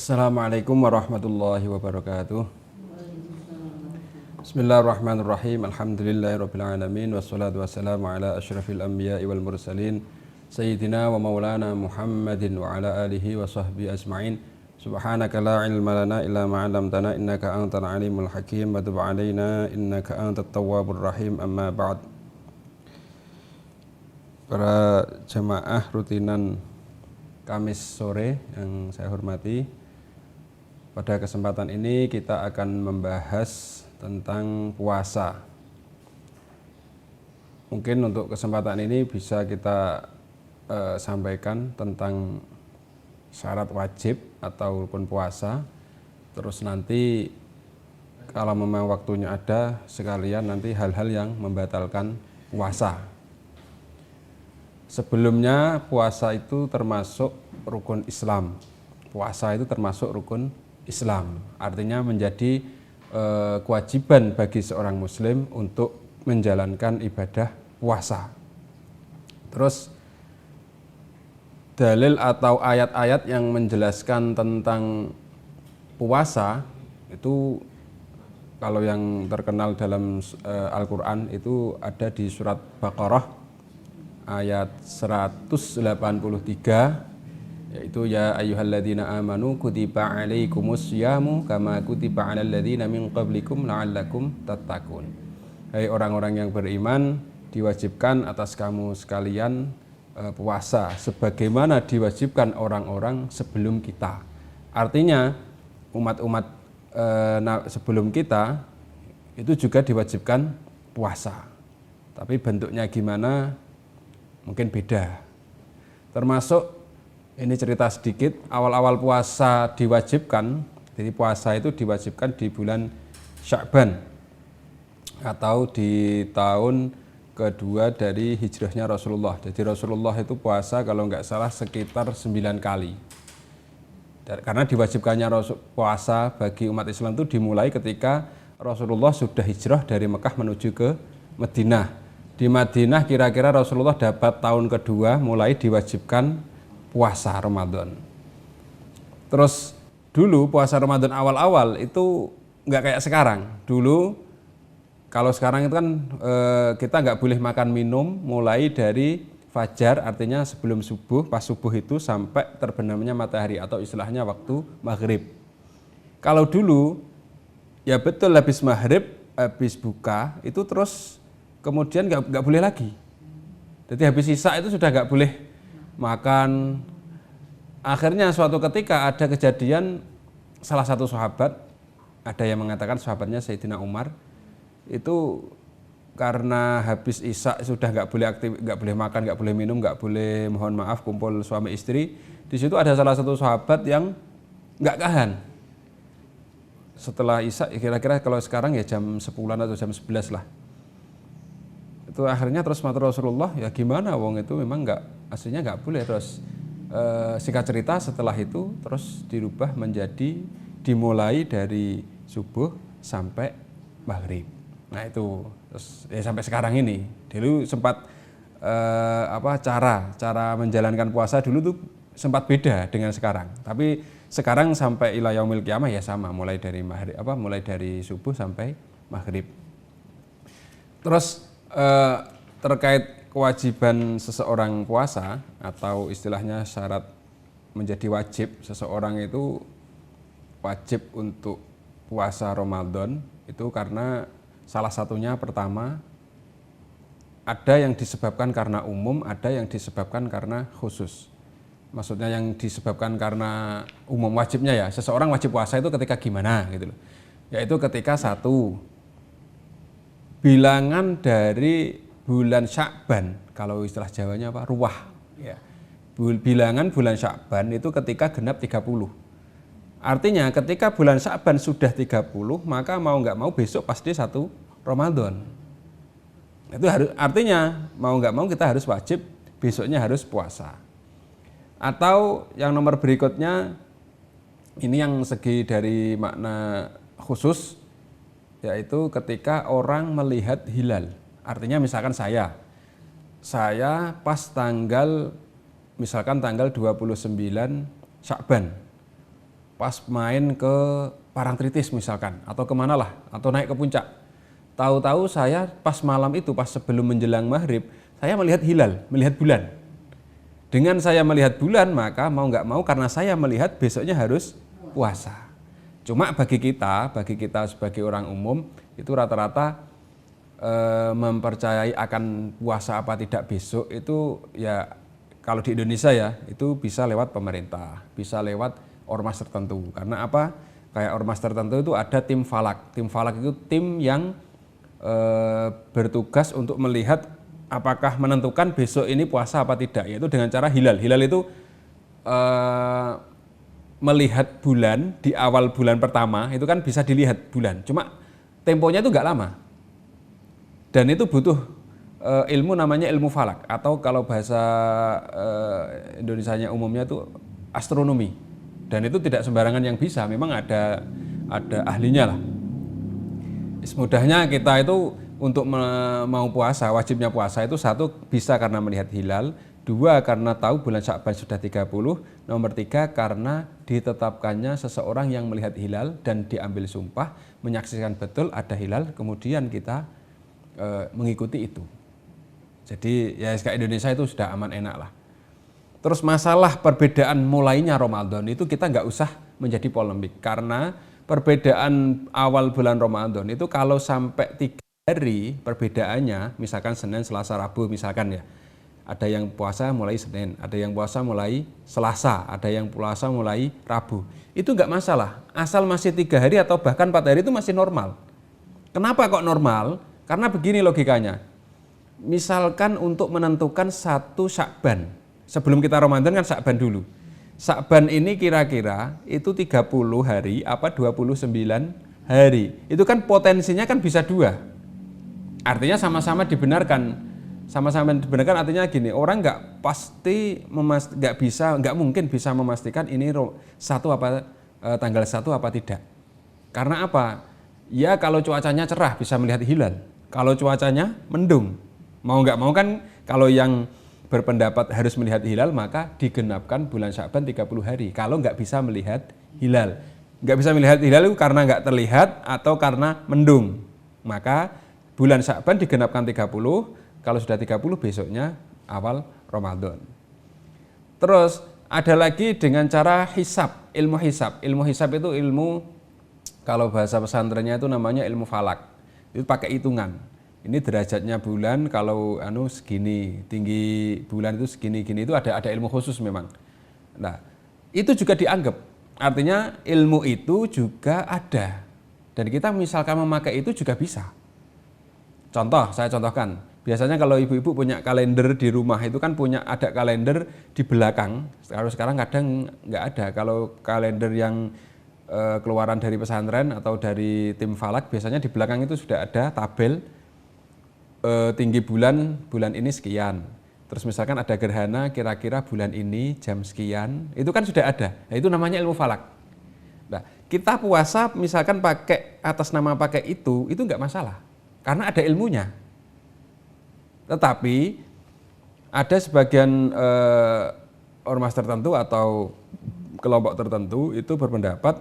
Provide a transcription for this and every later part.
Assalamualaikum warahmatullahi wabarakatuh. Bismillahirrahmanirrahim. Alhamdulillahirabbil alamin wassalatu wassalamu ala asyrafil anbiya'i wal mursalin sayyidina wa maulana Muhammadin wa ala alihi wa sahbihi ajma'in. Subhanaka la ilma lana illa ma 'allamtana innaka antal alimul hakim wa tub 'alaina innaka antat tawwabur rahim. Amma ba'd. Para jamaah rutinan Kamis sore yang saya hormati, pada kesempatan ini kita akan membahas tentang puasa. Mungkin untuk kesempatan ini bisa kita sampaikan tentang syarat wajib atau rukun puasa. Terus nanti kalau memang waktunya ada, sekalian nanti hal-hal yang membatalkan puasa. Sebelumnya puasa itu termasuk rukun Islam. Puasa itu termasuk rukun Islam. Artinya menjadi kewajiban bagi seorang muslim untuk menjalankan ibadah puasa. Terus dalil atau ayat-ayat yang menjelaskan tentang puasa itu kalau yang terkenal dalam Al-Qur'an itu ada di surat Baqarah ayat 183, yaitu ya ayyuhalladzina amanu kutiba alaikumus syamu kama kutiba alal ladzina min qablikum la'allakum tattaqun. Hai orang-orang yang beriman, diwajibkan atas kamu sekalian puasa sebagaimana diwajibkan orang-orang sebelum kita. Artinya umat-umat sebelum kita itu juga diwajibkan puasa. Tapi bentuknya gimana? Mungkin beda. Termasuk ini cerita sedikit, awal-awal puasa diwajibkan. Jadi puasa itu diwajibkan di bulan Sya'ban atau di tahun kedua dari hijrahnya Rasulullah. Jadi Rasulullah itu puasa kalau nggak salah sekitar 9 kali. Karena diwajibkannya puasa bagi umat Islam itu dimulai ketika Rasulullah sudah hijrah dari Mekah menuju ke Madinah. Di Madinah kira-kira Rasulullah dapat tahun kedua mulai diwajibkan puasa Ramadan. Terus dulu puasa Ramadan awal-awal itu nggak kayak sekarang. Dulu kalau sekarang itu kan kita nggak boleh makan minum mulai dari fajar, artinya sebelum subuh, pas subuh itu sampai terbenamnya matahari atau istilahnya waktu maghrib. Kalau dulu ya betul habis maghrib, habis buka itu terus kemudian nggak boleh lagi. Jadi habis isya itu sudah nggak boleh makan. Akhirnya suatu ketika ada kejadian, salah satu sahabat, ada yang mengatakan sahabatnya Sayyidina Umar, itu karena habis isya sudah nggak boleh aktif, nggak boleh makan, nggak boleh minum, nggak boleh mohon maaf kumpul suami istri. Di situ ada salah satu sahabat yang nggak tahan. Setelah isya, kira-kira kalau sekarang ya jam 10-an atau jam 11 lah. Itu akhirnya terus matur Rasulullah, ya gimana wong itu memang aslinya nggak boleh. Terus singkat cerita setelah itu terus dirubah menjadi dimulai dari subuh sampai maghrib. Nah itu terus ya sampai sekarang ini. Dulu sempat cara menjalankan puasa dulu tuh sempat beda dengan sekarang. Tapi sekarang sampai ila yaumil qiyamah ya sama, mulai dari maghrib mulai dari subuh sampai maghrib. Terus terkait kewajiban seseorang puasa atau istilahnya syarat menjadi wajib seseorang itu wajib untuk puasa Ramadan itu karena salah satunya pertama ada yang disebabkan karena umum, ada yang disebabkan karena khusus. Maksudnya yang disebabkan karena umum wajibnya ya seseorang wajib puasa itu ketika gimana gitu loh. Yaitu ketika satu, bilangan dari bulan Sya'ban, kalau istilah Jawanya ruwah ya. Bilangan bulan Sya'ban itu ketika genap 30. Artinya ketika bulan Sya'ban sudah 30, maka mau nggak mau besok pasti 1 Ramadan. Itu artinya mau nggak mau kita harus wajib besoknya harus puasa. Atau yang nomor berikutnya, ini yang segi dari makna khusus, yaitu ketika orang melihat hilal. Artinya misalkan saya pas misalkan tanggal 29 Sya'ban pas main ke Parangtritis misalkan, atau kemana lah, atau naik ke puncak. Tahu-tahu saya pas malam itu, pas sebelum menjelang maghrib, saya melihat hilal, melihat bulan. Dengan saya melihat bulan, maka mau nggak mau karena saya melihat besoknya harus puasa. Cuma bagi kita sebagai orang umum, itu rata-rata mempercayai akan puasa apa tidak besok itu ya kalau di Indonesia ya itu bisa lewat pemerintah, bisa lewat ormas tertentu. Karena apa? Kayak ormas tertentu itu ada tim falak. Tim falak itu tim yang bertugas untuk melihat apakah menentukan besok ini puasa apa tidak, yaitu dengan cara hilal. Hilal itu melihat bulan di awal bulan pertama itu kan bisa dilihat bulan. Cuma temponya itu nggak lama. Dan itu butuh ilmu namanya ilmu falak atau kalau bahasa Indonesianya umumnya itu astronomi. Dan itu tidak sembarangan yang bisa, memang ada ahlinya lah. Semudahnya kita itu untuk mau puasa, wajibnya puasa itu satu bisa karena melihat hilal, dua karena tahu bulan Sya'ban sudah 30, nomor tiga karena ditetapkannya seseorang yang melihat hilal dan diambil sumpah, menyaksikan betul ada hilal, kemudian kita mengikuti itu. Jadi ya kayak Indonesia itu sudah aman enak lah. Terus masalah perbedaan mulainya Ramadan itu kita nggak usah menjadi polemik karena perbedaan awal bulan Ramadan itu kalau sampai 3 hari perbedaannya, misalkan Senin, Selasa, Rabu misalkan ya. Ada yang puasa mulai Senin, ada yang puasa mulai Selasa, ada yang puasa mulai Rabu. Itu nggak masalah, asal masih 3 hari atau bahkan 4 hari itu masih normal. Kenapa kok normal? Karena begini logikanya, misalkan untuk menentukan 1 Sya'ban, sebelum kita Ramadan kan Sya'ban dulu. Sya'ban ini kira-kira itu 30 hari apa 29 hari. Itu kan potensinya kan bisa 2. Artinya sama-sama dibenarkan. Sama-sama dibenarkan artinya gini, orang nggak pasti nggak mungkin bisa memastikan ini tanggal 1 apa tidak. Karena apa? Ya kalau cuacanya cerah bisa melihat hilal. Kalau cuacanya mendung, mau nggak mau kan kalau yang berpendapat harus melihat hilal maka digenapkan bulan Sya'ban 30 hari. Kalau nggak bisa melihat hilal, nggak bisa melihat hilal itu karena nggak terlihat atau karena mendung, maka bulan Sya'ban digenapkan 30. Kalau sudah 30 besoknya awal Ramadan. Terus ada lagi dengan cara hisab, ilmu hisab. Ilmu hisab itu ilmu, kalau bahasa pesantrennya itu namanya ilmu falak. Itu pakai hitungan. Ini derajatnya bulan kalau segini, tinggi bulan itu segini-gini, itu ada ilmu khusus memang. Nah, itu juga dianggap. Artinya ilmu itu juga ada. Dan kita misalkan memakai itu juga bisa. Contoh, saya contohkan. Biasanya kalau ibu-ibu punya kalender di rumah itu kan ada kalender di belakang. Kalau sekarang kadang nggak ada. Kalau kalender yang keluaran dari pesantren atau dari tim falak, biasanya di belakang itu sudah ada tabel tinggi bulan ini sekian. Terus misalkan ada gerhana kira-kira bulan ini jam sekian, itu kan sudah ada. Nah, itu namanya ilmu falak. Nah, kita puasa misalkan atas nama pakai itu nggak masalah karena ada ilmunya. Tetapi ada sebagian ormas tertentu atau kelompok tertentu itu berpendapat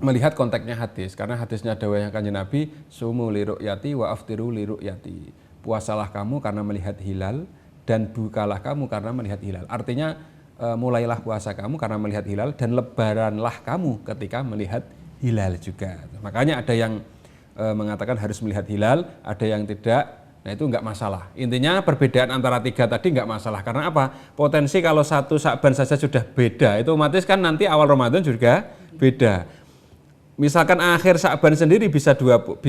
melihat konteksnya hadis, karena hadisnya dawuhnya Kanjeng Nabi, sumu li ru'yati wa aftiru li ru'yati. Puasalah kamu karena melihat hilal dan bukalah kamu karena melihat hilal. Artinya mulailah puasa kamu karena melihat hilal dan lebaranlah kamu ketika melihat hilal juga. Makanya ada yang mengatakan harus melihat hilal, ada yang tidak. Nah itu nggak masalah. Intinya perbedaan antara 3 tadi nggak masalah. Karena apa? Potensi kalau 1 Sya'ban saja sudah beda, itu otomatis kan nanti awal Ramadan juga beda. Misalkan akhir Sya'ban sendiri bisa 29,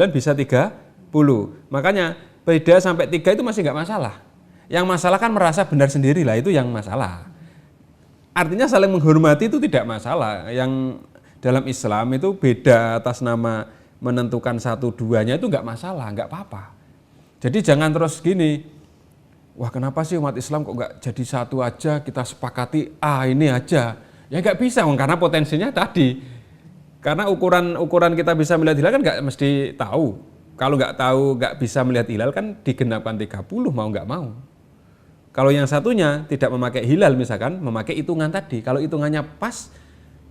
bisa 30. Makanya beda sampai 3 itu masih nggak masalah. Yang masalah kan merasa benar sendiri lah, itu yang masalah. Artinya saling menghormati itu tidak masalah. Yang dalam Islam itu beda atas nama menentukan 1-2-nya itu nggak masalah, nggak apa-apa. Jadi jangan terus gini, wah kenapa sih umat Islam kok nggak jadi satu aja, kita sepakati ini aja. Ya nggak bisa, karena potensinya tadi. Karena ukuran kita bisa melihat hilal kan nggak mesti tahu. Kalau nggak tahu, nggak bisa melihat hilal kan digenapkan 30 mau nggak mau. Kalau yang satunya tidak memakai hilal misalkan, memakai hitungan tadi. Kalau hitungannya pas,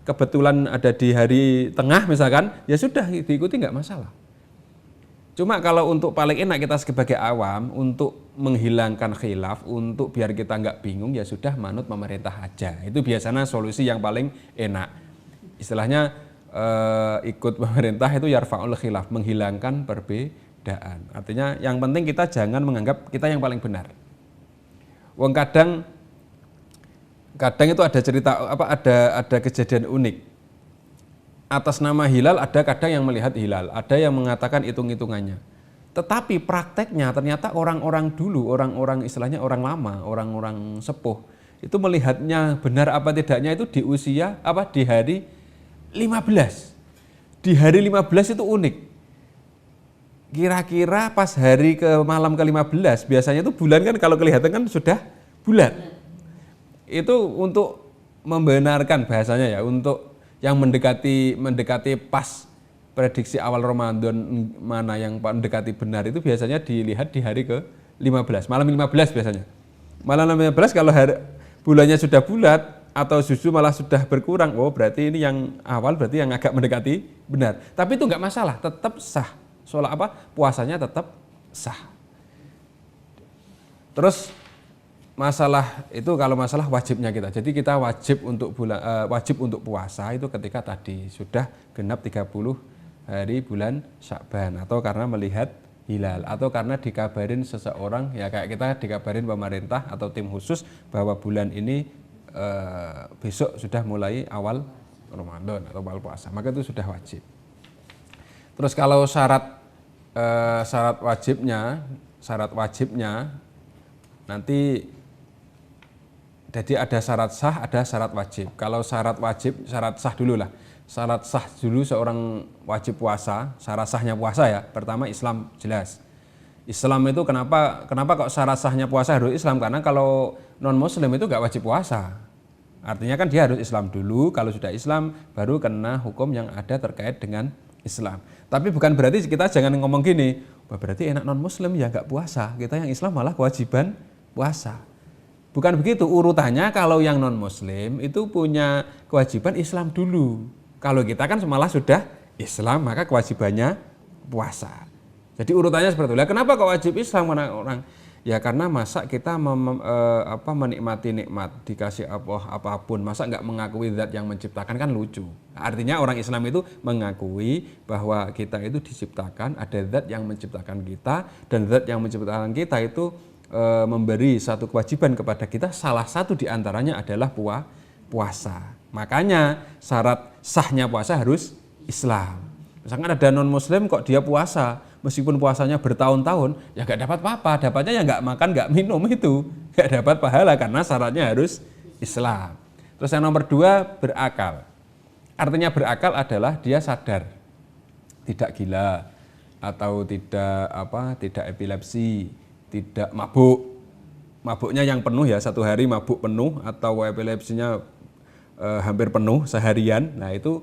kebetulan ada di hari tengah misalkan, ya sudah diikuti nggak masalah. Cuma kalau untuk paling enak kita sebagai awam, untuk menghilangkan khilaf, untuk biar kita nggak bingung, ya sudah manut pemerintah aja. Itu biasanya solusi yang paling enak. Istilahnya ikut pemerintah itu yarfa'ul khilaf, menghilangkan perbedaan. Artinya yang penting kita jangan menganggap kita yang paling benar. Wong kadang itu ada cerita ada kejadian unik. Atas nama hilal ada kadang yang melihat hilal, ada yang mengatakan hitung-hitungannya. Tetapi prakteknya ternyata orang-orang dulu, orang-orang istilahnya orang lama, orang-orang sepuh, itu melihatnya benar apa tidaknya itu di usia di hari 15. Di hari 15 itu unik. Kira-kira pas hari ke malam ke-15, biasanya itu bulan kan kalau kelihatan kan sudah bulat. Itu untuk membenarkan bahasanya ya, untuk yang mendekati pas prediksi awal Ramadan mana yang mendekati benar itu biasanya dilihat di hari ke-15, malam 15 biasanya. Malam 15 kalau bulannya sudah bulat atau justru malah sudah berkurang, oh berarti ini yang awal berarti yang agak mendekati benar. Tapi itu enggak masalah, tetap sah. Soal puasanya tetap sah. Terus masalah itu kalau masalah wajibnya kita. Jadi kita wajib untuk puasa itu ketika tadi sudah genap 30 hari bulan Sya'ban, atau karena melihat hilal, atau karena dikabarin seseorang, ya kayak kita dikabarin pemerintah atau tim khusus bahwa bulan ini besok sudah mulai awal Ramadan atau awal puasa, maka itu sudah wajib. Terus kalau syarat wajibnya nanti jadi ada syarat sah, ada syarat wajib. Kalau syarat wajib, syarat sah dulu lah. Syarat sah dulu seorang wajib puasa, syarat sahnya puasa ya. Pertama Islam jelas. Islam itu kenapa kok syarat sahnya puasa harus Islam? Karena kalau non Muslim itu nggak wajib puasa. Artinya kan dia harus Islam dulu. Kalau sudah Islam baru kena hukum yang ada terkait dengan Islam. Tapi bukan berarti kita jangan ngomong gini, berarti enak non Muslim ya nggak puasa. Kita yang Islam malah kewajiban puasa. Bukan begitu urutannya. Kalau yang non Muslim itu punya kewajiban Islam dulu. Kalau kita kan malah sudah Islam maka kewajibannya puasa. Jadi urutannya seperti itu. Kenapa kok wajib Islam orang? Ya karena masa kita menikmati nikmat dikasih apapun, masa nggak mengakui zat yang menciptakan, kan lucu. Artinya orang Islam itu mengakui bahwa kita itu diciptakan, ada zat yang menciptakan kita, dan zat yang menciptakan kita itu memberi satu kewajiban kepada kita, salah satu diantaranya adalah puasa. Makanya syarat sahnya puasa harus Islam. Misalkan ada non Muslim kok dia puasa, meskipun puasanya bertahun-tahun, ya nggak dapat apa-apa, dapatnya ya nggak makan, nggak minum, itu nggak dapat pahala karena syaratnya harus Islam. Terus yang nomor 2, berakal. Artinya berakal adalah dia sadar, tidak gila atau tidak epilepsi, tidak mabuk. Mabuknya yang penuh ya, satu hari mabuk penuh, atau epilepsinya hampir penuh seharian. Nah itu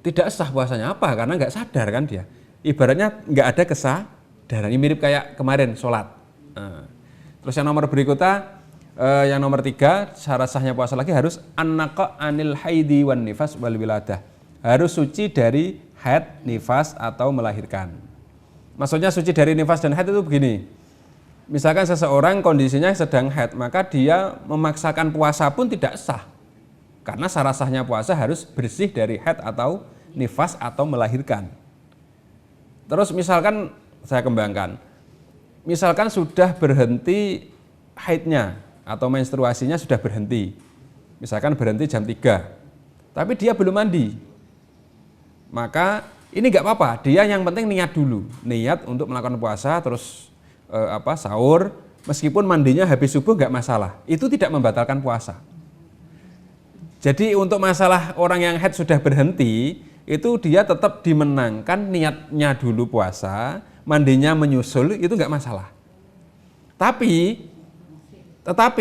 tidak sah puasanya. Apa? Karena nggak sadar kan dia. Ibaratnya nggak ada kesadaran. Ini mirip kayak kemarin sholat. Terus yang nomor berikutnya, yang nomor 3, syarat sahnya puasa lagi harus an-naqa' anil haidi wan nifas wal wiladah. Harus suci dari haid, nifas atau melahirkan. Maksudnya suci dari nifas dan haid itu begini. Misalkan seseorang kondisinya sedang haid, maka dia memaksakan puasa pun tidak sah. Karena syarat sahnya puasa harus bersih dari haid atau nifas atau melahirkan. Terus misalkan saya kembangkan, misalkan sudah berhenti haidnya atau menstruasinya sudah berhenti, misalkan berhenti jam 3, tapi dia belum mandi, maka ini nggak apa-apa, dia yang penting niat dulu, niat untuk melakukan puasa, terus sahur, meskipun mandinya habis subuh nggak masalah, itu tidak membatalkan puasa. Jadi untuk masalah orang yang haid sudah berhenti, itu dia tetap dimenangkan niatnya dulu puasa, mandinya menyusul, itu nggak masalah. Tetapi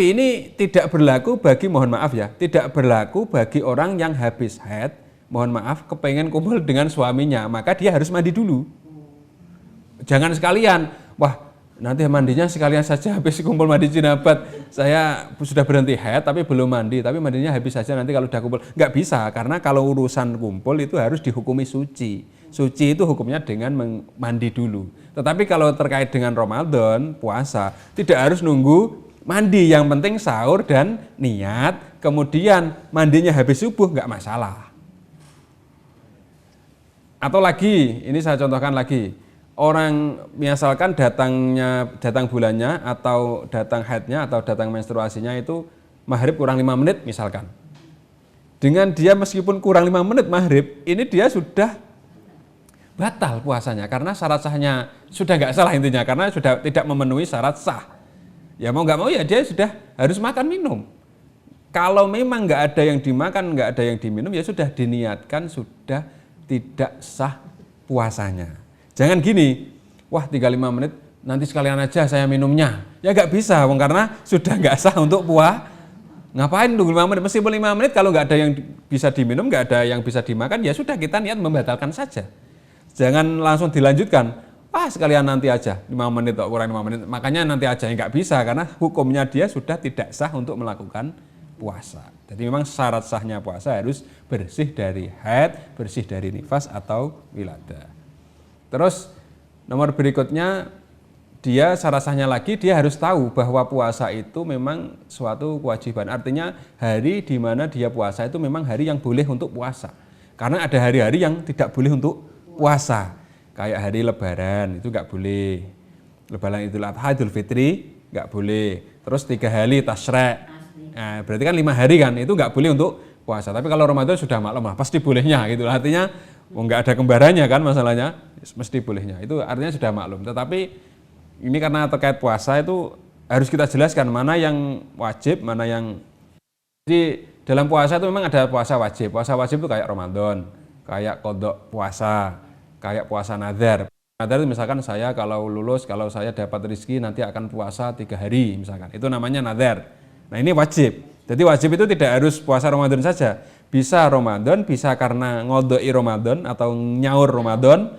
ini tidak berlaku bagi, mohon maaf ya, tidak berlaku bagi orang yang habis haid, mohon maaf, kepengen kumpul dengan suaminya, maka dia harus mandi dulu. Jangan sekalian, wah nanti mandinya sekalian saja habis kumpul mandi jinabat. Saya sudah berhenti haid tapi belum mandi, tapi mandinya habis saja nanti kalau sudah kumpul. Nggak bisa, karena kalau urusan kumpul itu harus dihukumi suci. Suci itu hukumnya dengan mandi dulu. Tetapi kalau terkait dengan Ramadan, puasa, tidak harus nunggu mandi. Yang penting sahur dan niat, kemudian mandinya habis subuh nggak masalah. Atau lagi, ini saya contohkan lagi. Orang misalkan datang bulannya atau datang haidnya atau datang menstruasinya itu maghrib kurang 5 menit misalkan. Dengan dia meskipun kurang 5 menit maghrib, ini dia sudah batal puasanya karena syarat sahnya sudah nggak salah intinya, karena sudah tidak memenuhi syarat sah. Ya mau nggak mau ya dia sudah harus makan minum. Kalau memang nggak ada yang dimakan, nggak ada yang diminum, ya sudah diniatkan sudah tidak sah puasanya. Jangan gini, wah 35 menit nanti sekalian aja saya minumnya. Ya nggak bisa, karena sudah nggak sah untuk puasa. Ngapain tunggu 5 menit? Meskipun 5 menit kalau nggak ada yang bisa diminum, nggak ada yang bisa dimakan, ya sudah kita niat membatalkan saja. Jangan langsung dilanjutkan, sekalian nanti aja 5 menit atau kurang 5 menit. Makanya nanti aja, ya nggak bisa karena hukumnya dia sudah tidak sah untuk melakukan puasa. Jadi memang syarat sahnya puasa harus bersih dari haid, bersih dari nifas atau wiladah. Terus nomor berikutnya, dia syarat sahnya lagi dia harus tahu bahwa puasa itu memang suatu kewajiban. Artinya hari di mana dia puasa itu memang hari yang boleh untuk puasa. Karena ada hari-hari yang tidak boleh untuk puasa. Kayak hari Lebaran itu nggak boleh. Lebaran Idul Adha, Idul Fitri nggak boleh. Terus 3 hari Tasyrik. Nah, berarti kan 5 hari kan itu nggak boleh untuk puasa. Tapi kalau Ramadan sudah maklum lah, pasti bolehnya gitu. Artinya nggak ada kembarannya kan masalahnya, mesti bolehnya. Itu artinya sudah maklum. Tetapi ini karena terkait puasa itu harus kita jelaskan mana yang wajib, mana yang... Jadi dalam puasa itu memang ada puasa wajib. Puasa wajib itu kayak Ramadan, kayak qadha puasa, kayak puasa nazar. Nazar itu misalkan saya kalau lulus, kalau saya dapat rezeki nanti akan puasa 3 hari misalkan. Itu namanya nazar. Nah ini wajib. Jadi wajib itu tidak harus puasa Ramadan saja. Bisa Ramadan, bisa karena ngodoi Ramadan atau nyaur Ramadan,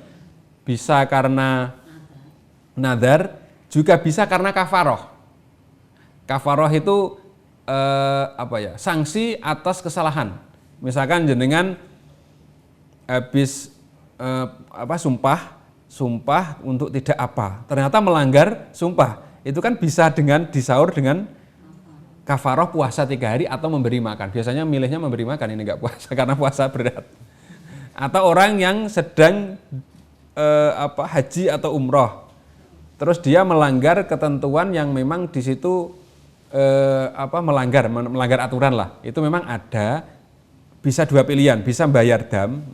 bisa karena nazar, juga bisa karena kafaroh. Kafaroh itu sanksi atas kesalahan. Misalkan jenengan habis sumpah untuk tidak apa, ternyata melanggar sumpah. Itu kan bisa dengan disaur dengan kafaroh puasa 3 hari atau memberi makan. Biasanya milihnya memberi makan, ini nggak puasa karena puasa berat. Atau orang yang sedang haji atau umroh, terus dia melanggar ketentuan yang memang di situ melanggar aturan lah. Itu memang ada, bisa 2 pilihan, bisa membayar dam,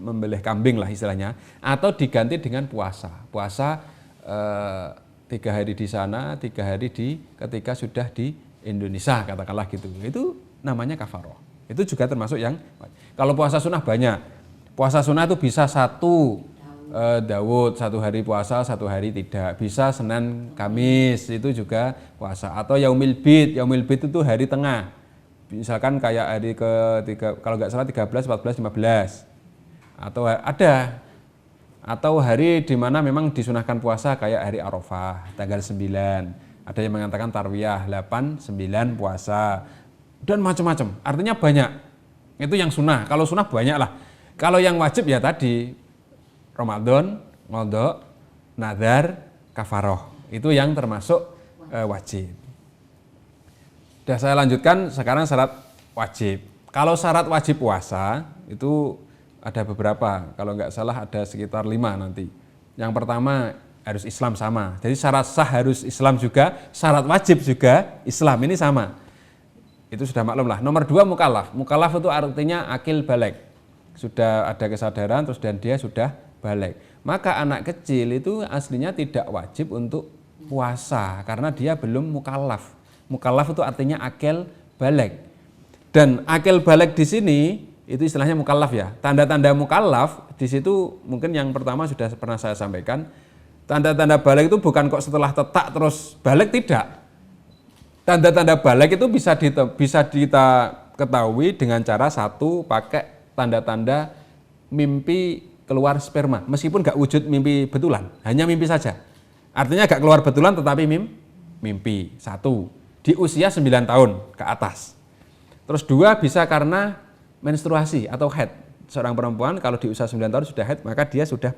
membelih kambing lah istilahnya, atau diganti dengan puasa. Puasa 3 hari di sana, 3 hari ketika sudah di Indonesia katakanlah gitu. Itu namanya kafaroh. Itu juga termasuk yang kalau puasa sunnah banyak. Puasa sunnah itu bisa 1 Daud, 1 hari puasa, 1 hari tidak. Bisa Senin, Kamis itu juga puasa. Atau Yaumil Bid. Yaumil Bid itu hari tengah. Misalkan kayak hari kalau nggak salah 13, 14, 15. Atau hari di mana memang disunahkan puasa kayak hari Arafah, tanggal 9. Ada yang mengatakan tarwiyah 8, 9 puasa dan macam-macam. Artinya banyak. Itu yang sunnah. Kalau sunnah banyak lah. Kalau yang wajib ya tadi Ramadan, qadha, nazar, kafaroh. Itu yang termasuk wajib. Sudah saya lanjutkan sekarang syarat wajib. Kalau syarat wajib puasa itu ada beberapa. Kalau nggak salah ada sekitar 5 nanti. Yang pertama harus Islam sama. Jadi syarat sah harus Islam juga, syarat wajib juga Islam, ini sama. Itu sudah maklum lah. Nomor 2 mukallaf. Mukallaf itu artinya akil baligh. Sudah ada kesadaran terus dan dia sudah baligh. Maka anak kecil itu aslinya tidak wajib untuk puasa karena dia belum mukallaf. Mukallaf itu artinya akil baligh. Dan akil baligh di sini itu istilahnya mukallaf ya. Tanda-tanda mukallaf di situ mungkin yang pertama sudah pernah saya sampaikan. Tanda-tanda balik itu bukan kok setelah tetak terus balik, tidak. Tanda-tanda balik itu bisa kita ketahui dengan cara 1 pakai tanda-tanda mimpi keluar sperma. Meskipun nggak wujud mimpi betulan, hanya mimpi saja. Artinya gak keluar betulan tetapi mimpi. 1. Di usia 9 tahun ke atas. Terus 2 bisa karena menstruasi atau haid. Seorang perempuan kalau di usia 9 tahun sudah haid, maka dia sudah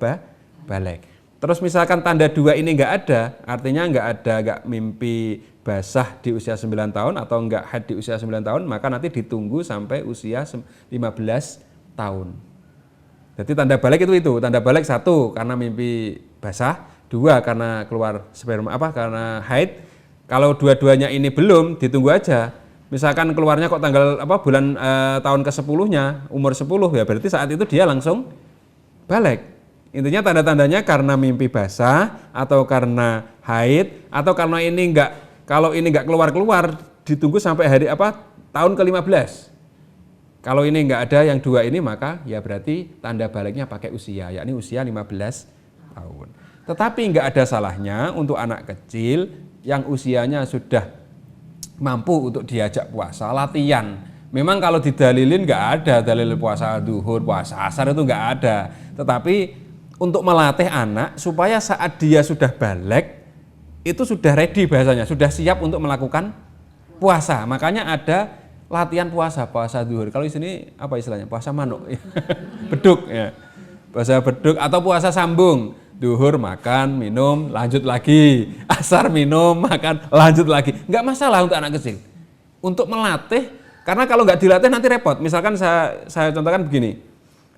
balik. Terus misalkan tanda 2 ini nggak ada, artinya nggak mimpi basah di usia 9 tahun atau nggak haid di usia 9 tahun, maka nanti ditunggu sampai usia 15 tahun. Jadi tanda balik itu tanda balik 1 karena mimpi basah, 2 karena keluar sperma karena haid. Kalau dua-duanya ini belum, ditunggu aja. Misalkan keluarnya kok tanggal bulan tahun ke-10-nya, umur 10 ya berarti saat itu dia langsung balik. Intinya tanda-tandanya karena mimpi basah atau karena haid atau karena ini kalau ini enggak keluar-keluar ditunggu sampai hari tahun ke-15. Kalau ini enggak ada yang 2 ini maka ya berarti tanda baliknya pakai usia, yakni usia 15 tahun. Tetapi enggak ada salahnya untuk anak kecil yang usianya sudah mampu untuk diajak puasa, latihan. Memang kalau didalilin nggak ada dalil puasa duhur, puasa asar itu nggak ada. Tetapi untuk melatih anak supaya saat dia sudah balik itu sudah ready bahasanya, sudah siap untuk melakukan puasa. Makanya ada latihan puasa duhur. Kalau di sini apa istilahnya? Puasa manuk, beduk ya. Puasa beduk atau puasa sambung. Duhur makan, minum, lanjut lagi. Asar minum, makan, lanjut lagi. Nggak masalah untuk anak kecil. Untuk melatih, karena kalau nggak dilatih nanti repot. Misalkan saya contohkan begini.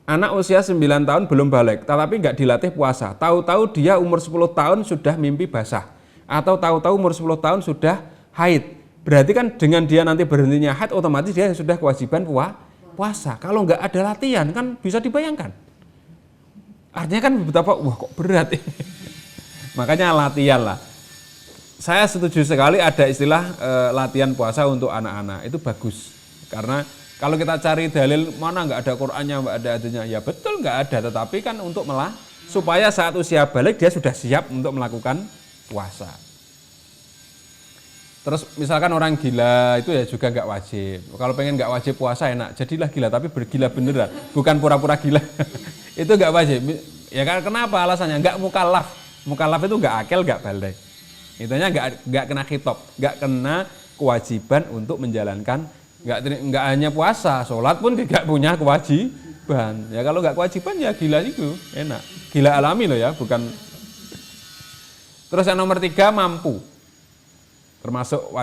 Anak usia 9 tahun belum balik, tetapi nggak dilatih puasa. Tahu-tahu dia umur 10 tahun sudah mimpi basah. Atau tahu-tahu umur 10 tahun sudah haid. Berarti kan dengan dia nanti berhentinya haid, otomatis dia sudah kewajiban puasa. Kalau nggak ada latihan kan bisa dibayangkan. Artinya kan betapa kok berat ini. Makanya latihan lah. Saya setuju sekali ada istilah latihan puasa untuk anak-anak. Itu bagus. Karena kalau kita cari dalil mana nggak ada Qur'annya, nggak ada adanya. Ya betul nggak ada. Tetapi kan untuk supaya saat usia balik dia sudah siap untuk melakukan puasa. Terus misalkan orang gila itu ya juga nggak wajib. Kalau pengen nggak wajib puasa enak, jadilah gila tapi bergila beneran, bukan pura-pura gila. Itu nggak wajib. Ya kan kenapa alasannya? Nggak mukallaf. Mukallaf itu nggak akil, nggak balik. Intinya nggak kena khitab, nggak kena kewajiban untuk menjalankan. Nggak hanya puasa, sholat pun tidak punya kewajiban. Ya kalau nggak kewajiban ya gila itu enak. Gila alami loh ya, bukan. Terus yang nomor 3 mampu. Termasuk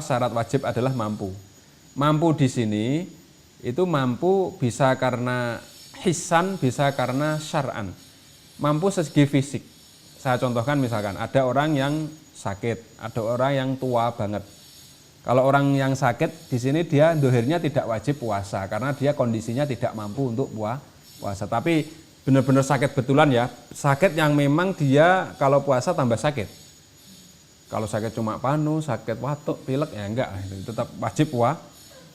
syarat wajib adalah mampu. Mampu di sini itu mampu bisa karena hisan, bisa karena syar'an. Mampu segi fisik. Saya contohkan misalkan ada orang yang sakit, ada orang yang tua banget. Kalau orang yang sakit di sini dia dohirnya tidak wajib puasa karena dia kondisinya tidak mampu untuk puasa. Tapi benar-benar sakit betulan ya, sakit yang memang dia kalau puasa tambah sakit. Kalau sakit cuma panu, sakit watuk, pilek ya enggak, tetap wajib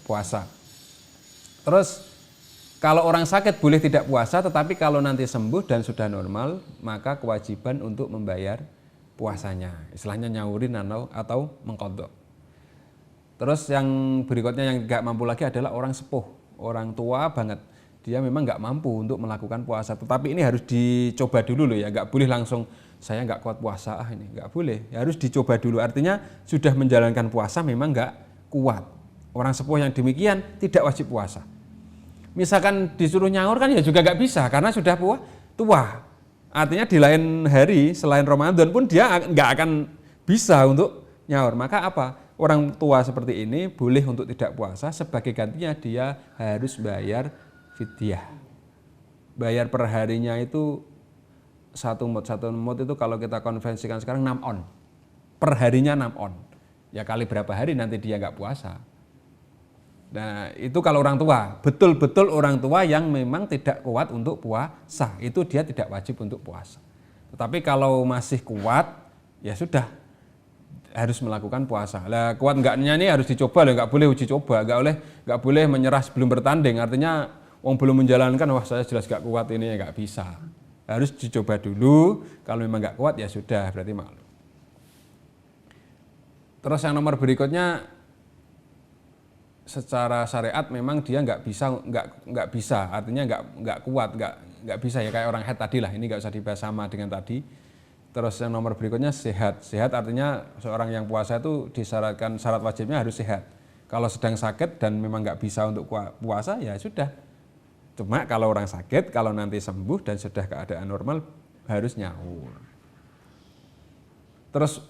puasa. Terus kalau orang sakit boleh tidak puasa, tetapi kalau nanti sembuh dan sudah normal, maka kewajiban untuk membayar puasanya. Istilahnya nyaurin atau mengqadha. Terus yang berikutnya yang enggak mampu lagi adalah orang sepuh, orang tua banget. Dia memang enggak mampu untuk melakukan puasa, tetapi ini harus dicoba dulu loh ya, enggak boleh langsung saya nggak kuat puasa ini, nggak boleh, ya harus dicoba dulu. Artinya sudah menjalankan puasa memang nggak kuat. Orang sepuh yang demikian tidak wajib puasa. Misalkan disuruh nyaur kan ya juga nggak bisa karena sudah tua. Artinya di lain hari selain Ramadan pun dia nggak akan bisa untuk nyaur. Maka apa? Orang tua seperti ini boleh untuk tidak puasa, sebagai gantinya dia harus bayar fidyah. Bayar per harinya itu satu mut itu kalau kita konvensikan sekarang 6 on. Per harinya 6 on. Ya kali berapa hari nanti dia nggak puasa. Nah itu kalau orang tua, betul-betul orang tua yang memang tidak kuat untuk puasa, itu dia tidak wajib untuk puasa. Tetapi kalau masih kuat, ya sudah harus melakukan puasa. Lah kuat enggaknya ini harus dicoba loh, nggak boleh uji coba, nggak boleh menyerah sebelum bertanding. Artinya wong belum menjalankan, wah saya jelas nggak kuat ini, ya nggak bisa. Harus dicoba dulu, kalau memang nggak kuat ya sudah, berarti maklum. Terus yang nomor berikutnya, secara syariat memang dia nggak bisa, artinya nggak kuat, nggak bisa ya kayak orang haid tadi lah, ini nggak usah dibahas sama dengan tadi. Terus yang nomor berikutnya sehat. Sehat artinya seorang yang puasa itu disyaratkan syarat wajibnya harus sehat. Kalau sedang sakit dan memang nggak bisa untuk puasa ya sudah. Cuma kalau orang sakit, kalau nanti sembuh dan sudah keadaan normal harus nyaur. Terus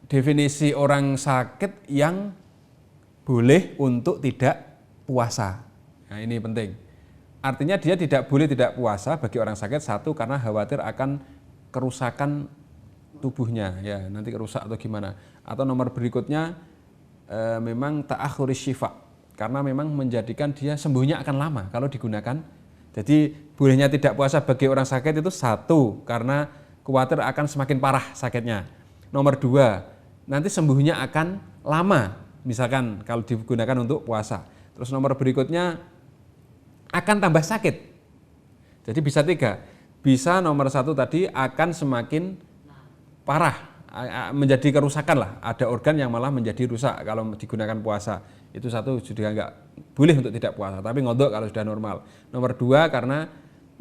definisi orang sakit yang boleh untuk tidak puasa. Nah ini penting. Artinya dia tidak boleh tidak puasa bagi orang sakit, satu karena khawatir akan kerusakan tubuhnya, ya nanti kerusak atau gimana. Atau nomor berikutnya memang ta'akhuris syifa, karena memang menjadikan dia sembuhnya akan lama kalau digunakan. Jadi bolehnya tidak puasa bagi orang sakit itu satu karena khawatir akan semakin parah sakitnya. Nomor dua, nanti sembuhnya akan lama, misalkan kalau digunakan untuk puasa. Terus nomor berikutnya akan tambah sakit. Jadi bisa tiga. Bisa nomor satu tadi akan semakin parah, menjadi kerusakan lah. Ada organ yang malah menjadi rusak kalau digunakan puasa. Itu satu sudah nggak boleh untuk tidak puasa, tapi ngodok kalau sudah normal. Nomor dua karena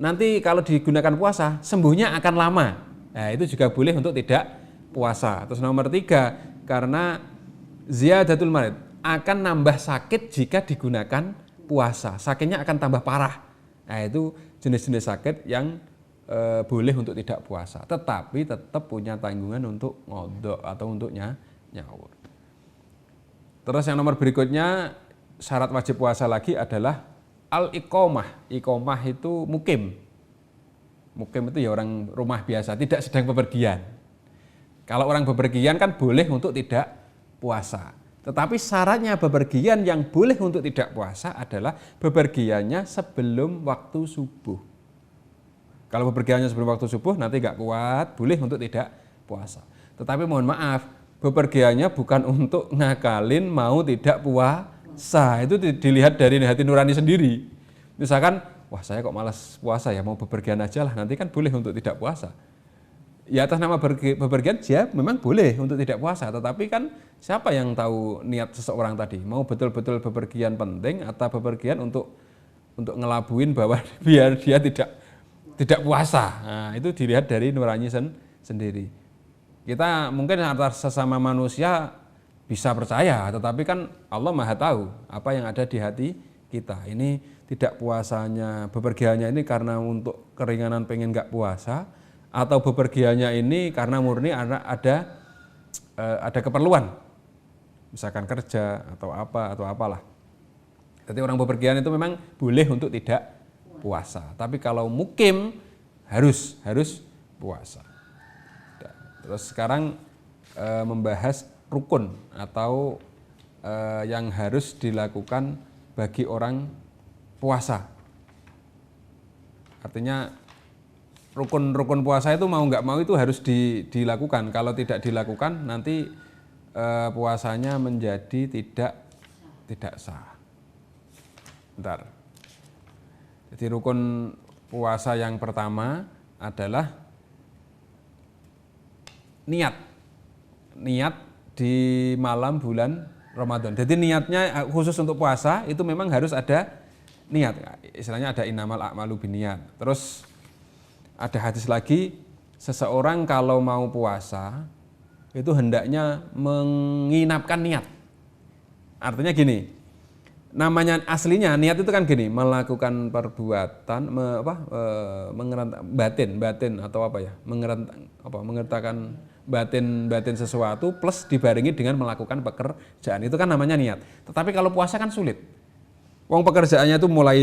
nanti kalau digunakan puasa sembuhnya akan lama. Nah itu juga boleh untuk tidak puasa. Terus nomor tiga karena ziyadatul marid, akan nambah sakit jika digunakan puasa, sakitnya akan tambah parah. Nah itu jenis-jenis sakit yang boleh untuk tidak puasa, tetapi tetap punya tanggungan untuk ngodok atau untuk nyaur. Terus yang nomor berikutnya syarat wajib puasa lagi adalah al-iqomah. Iqomah itu mukim. Mukim itu ya orang rumah biasa, tidak sedang bepergian. Kalau orang bepergian kan boleh untuk tidak puasa. Tetapi syaratnya bepergian yang boleh untuk tidak puasa adalah bepergiannya sebelum waktu subuh. Kalau bepergiannya sebelum waktu subuh nanti nggak kuat, boleh untuk tidak puasa. Tetapi mohon maaf, bepergiannya bukan untuk ngakalin mau tidak puasa. Itu dilihat dari hati nurani sendiri. Misalkan, wah saya kok malas puasa ya, mau bepergian aja lah, nanti kan boleh untuk tidak puasa. Ya atas nama bepergian dia memang boleh untuk tidak puasa, tetapi kan siapa yang tahu niat seseorang tadi, mau betul-betul bepergian penting atau bepergian untuk ngelabuin bahwa biar dia tidak puasa. Nah, itu dilihat dari nurani sendiri. Kita mungkin antar sesama manusia bisa percaya, tetapi kan Allah Maha tahu apa yang ada di hati kita. Ini tidak puasanya, bepergiannya ini karena untuk keringanan pengen nggak puasa, atau bepergiannya ini karena murni ada keperluan, misalkan kerja atau apalah. Jadi orang bepergian itu memang boleh untuk tidak puasa, tapi kalau mukim harus puasa. Terus sekarang membahas rukun atau yang harus dilakukan bagi orang puasa. Artinya rukun puasa itu mau nggak mau itu harus dilakukan. Kalau tidak dilakukan nanti puasanya menjadi tidak sah. Bentar. Jadi rukun puasa yang pertama adalah niat di malam bulan Ramadan. Jadi niatnya khusus untuk puasa itu memang harus ada niat. Istilahnya ada innamal a'malu binniyat. Terus ada hadis lagi, seseorang kalau mau puasa itu hendaknya menginapkan niat. Artinya gini, namanya aslinya niat itu kan gini, melakukan perbuatan batin atau mengertakan batin sesuatu plus dibarengi dengan melakukan pekerjaan, itu kan namanya niat. Tetapi kalau puasa kan sulit. Wong pekerjaannya itu mulai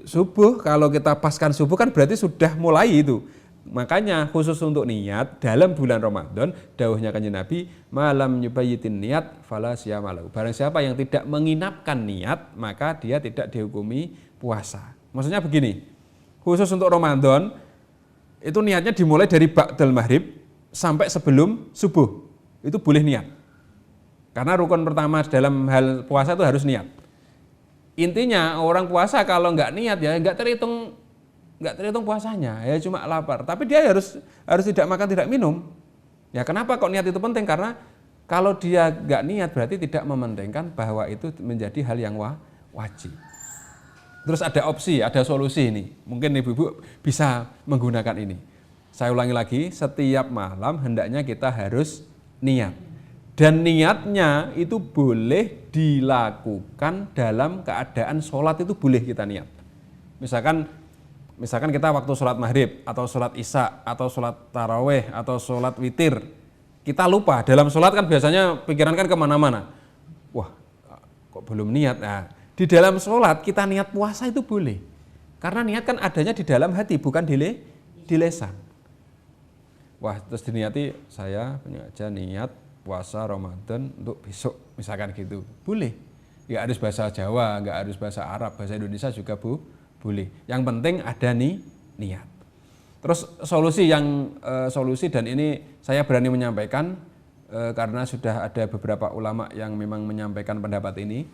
subuh, kalau kita paskan subuh kan berarti sudah mulai itu. Makanya khusus untuk niat dalam bulan Ramadan, dawuhnya Kanjeng Nabi, malam nyubayitin niat fala siyamalahu. Barang siapa yang tidak menginapkan niat, maka dia tidak dihukumi puasa. Maksudnya begini, khusus untuk Ramadan, itu niatnya dimulai dari ba'dal maghrib sampai sebelum subuh. Itu boleh niat. Karena rukun pertama dalam hal puasa itu harus niat. Intinya orang puasa kalau nggak niat ya nggak terhitung puasanya, ya cuma lapar. Tapi dia harus tidak makan tidak minum. Ya kenapa kok niat itu penting? Karena kalau dia nggak niat berarti tidak mementingkan bahwa itu menjadi hal yang wajib. Terus ada opsi, ada solusi ini. Mungkin ibu-ibu bisa menggunakan ini. Saya ulangi lagi, setiap malam hendaknya kita harus niat. Dan niatnya itu boleh dilakukan dalam keadaan sholat, itu boleh kita niat. Misalkan kita waktu sholat maghrib atau sholat isya atau sholat taraweh atau sholat witir, kita lupa. Dalam sholat kan biasanya pikiran kan kemana-mana. Wah, kok belum niat? Nah, di dalam sholat kita niat puasa itu boleh. Karena niat kan adanya di dalam hati, bukan di lesan. Wah, terus diniati, saya penyaja niat puasa Ramadan untuk besok, misalkan gitu. Boleh. Nggak harus bahasa Jawa, nggak harus bahasa Arab, bahasa Indonesia juga boleh. Yang penting ada niat. Terus solusi dan ini saya berani menyampaikan karena sudah ada beberapa ulama yang memang menyampaikan pendapat ini.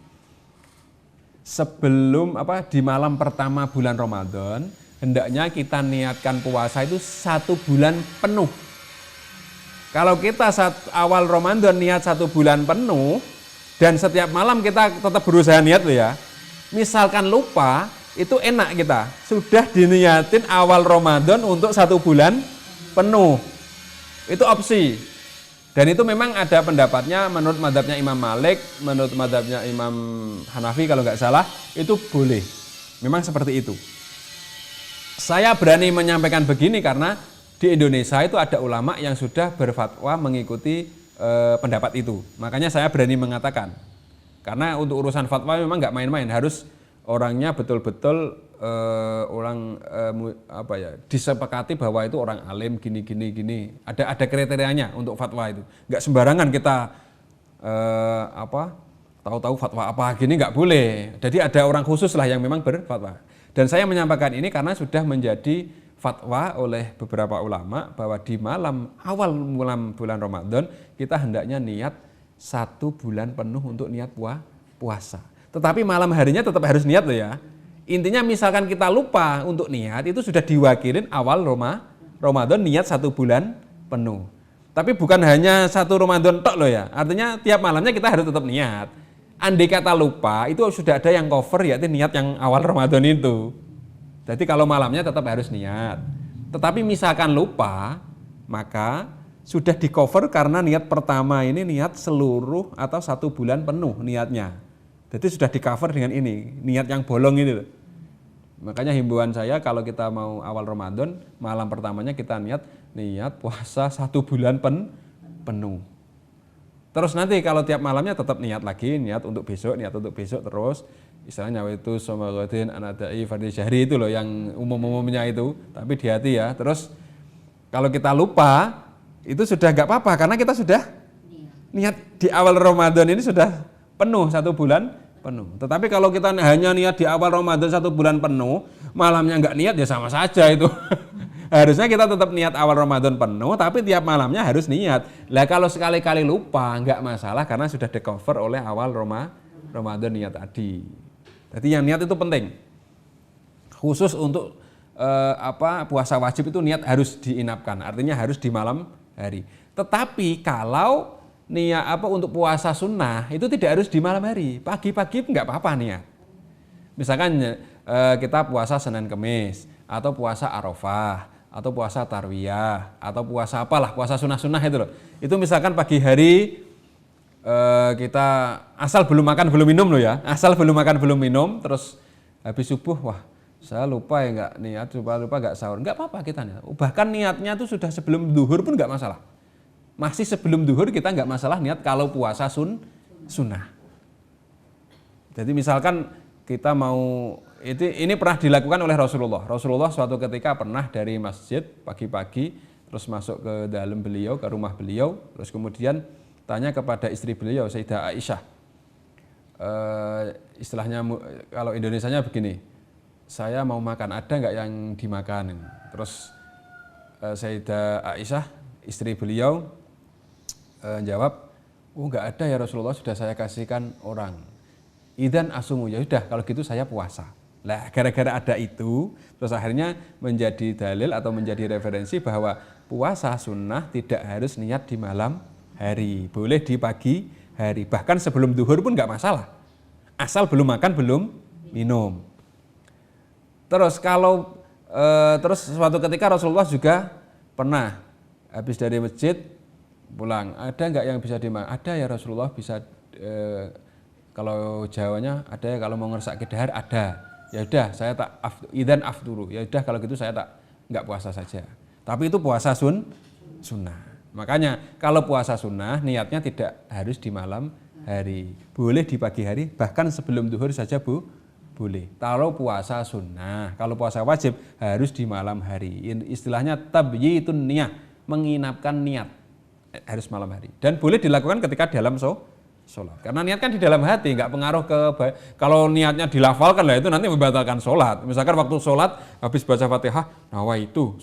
Sebelum di malam pertama bulan Ramadan, hendaknya kita niatkan puasa itu 1 bulan penuh. Kalau kita awal Ramadan niat 1 bulan penuh dan setiap malam kita tetap berusaha niat loh ya. Misalkan lupa, itu enak kita. Sudah diniatin awal Ramadan untuk 1 bulan penuh. Itu opsi. Dan itu memang ada pendapatnya menurut mazhabnya Imam Malik, menurut mazhabnya Imam Hanafi kalau nggak salah, itu boleh. Memang seperti itu. Saya berani menyampaikan begini karena di Indonesia itu ada ulama yang sudah berfatwa mengikuti pendapat itu. Makanya saya berani mengatakan. Karena untuk urusan fatwa memang nggak main-main, harus orangnya betul-betul disepakati bahwa itu orang alim gini. Ada kriterianya untuk fatwa itu. Nggak sembarangan kita tahu-tahu fatwa apa gini, nggak boleh. Jadi ada orang khusus lah yang memang berfatwa. Dan saya menyampaikan ini karena sudah menjadi fatwa oleh beberapa ulama bahwa di awal bulan Ramadan kita hendaknya niat 1 bulan penuh untuk niat puasa. Tetapi malam harinya tetap harus niat loh ya. Intinya misalkan kita lupa untuk niat, itu sudah diwakilin awal Ramadan niat 1 bulan penuh. Tapi bukan hanya 1 Ramadan tok loh ya. Artinya tiap malamnya kita harus tetap niat. Andai kata lupa, itu sudah ada yang cover yaitu niat yang awal Ramadan itu. Jadi kalau malamnya tetap harus niat. Tetapi misalkan lupa, maka sudah di cover karena niat pertama ini niat seluruh atau 1 bulan penuh niatnya. Jadi sudah di cover dengan ini, niat yang bolong ini. Makanya himbauan saya kalau kita mau awal Ramadan, malam pertamanya kita niat puasa 1 bulan penuh. Terus nanti kalau tiap malamnya tetap niat lagi, niat untuk besok terus. Istilahnya itu somagodin anadai fardhi syahri itu loh yang umumnya itu, tapi di hati ya. Terus kalau kita lupa itu sudah nggak apa-apa karena kita sudah niat di awal Ramadan ini sudah penuh 1 bulan penuh. Tetapi kalau kita hanya niat di awal Ramadan 1 bulan penuh, malamnya nggak niat ya sama saja itu. Harusnya kita tetap niat awal Ramadan penuh, tapi tiap malamnya harus niat. Lah kalau sekali-kali lupa nggak masalah karena sudah di-cover oleh awal Ramadan niat tadi. Jadi yang niat itu penting. Khusus untuk puasa wajib itu niat harus diinapkan, artinya harus di malam hari. Tetapi kalau niat untuk puasa sunnah itu tidak harus di malam hari, pagi-pagi nggak apa-apa niat. Misalkan kita puasa Senin Kemis, atau puasa Arafah, atau puasa Tarwiyah, atau puasa apalah, puasa sunnah-sunnah itu loh. Itu misalkan pagi hari kita asal belum makan belum minum loh ya, asal belum makan belum minum, terus habis subuh wah saya lupa ya nggak niat, lupa nggak sahur, nggak apa-apa kita niat. Bahkan niatnya tuh sudah sebelum duhur pun nggak masalah. Masih sebelum duhur kita nggak masalah niat kalau puasa sunnah. Jadi misalkan kita mau, ini pernah dilakukan oleh Rasulullah. Rasulullah suatu ketika pernah dari masjid pagi-pagi terus masuk ke dalam beliau, ke rumah beliau, terus kemudian tanya kepada istri beliau, Sayyidah Aisyah. Istilahnya kalau Indonesianya begini, saya mau makan, ada nggak yang dimakan? Terus Sayyidah Aisyah, istri beliau, jawab, oh nggak ada ya Rasulullah, sudah saya kasihkan orang. Idzan asumu, ya sudah kalau gitu saya puasa. Lah gara-gara ada itu, terus akhirnya menjadi dalil atau menjadi referensi bahwa puasa sunnah tidak harus niat di malam hari, boleh di pagi hari, bahkan sebelum duhur pun nggak masalah, asal belum makan belum minum. Terus kalau terus suatu ketika Rasulullah juga pernah habis dari masjid pulang, ada nggak yang bisa dimakan? Ada ya Rasulullah, bisa kalau Jawanya ada ya, kalau mau ngersake dahar ada. Ya udah saya tak idzan afturu. Ya udah kalau gitu saya tak nggak puasa saja. Tapi itu puasa sunnah. Makanya kalau puasa sunnah niatnya tidak harus di malam hari. Boleh di pagi hari, bahkan sebelum zuhur saja boleh. Kalau puasa sunnah, kalau puasa wajib harus di malam hari. Istilahnya tabyitun niyah, menginapkan niat harus malam hari. Dan boleh dilakukan ketika dalam sholat. Karena niat kan di dalam hati, nggak pengaruh ke kalau niatnya dilafalkan lah itu nanti membatalkan sholat. Misalkan waktu sholat habis baca Fatihah, nawaitu,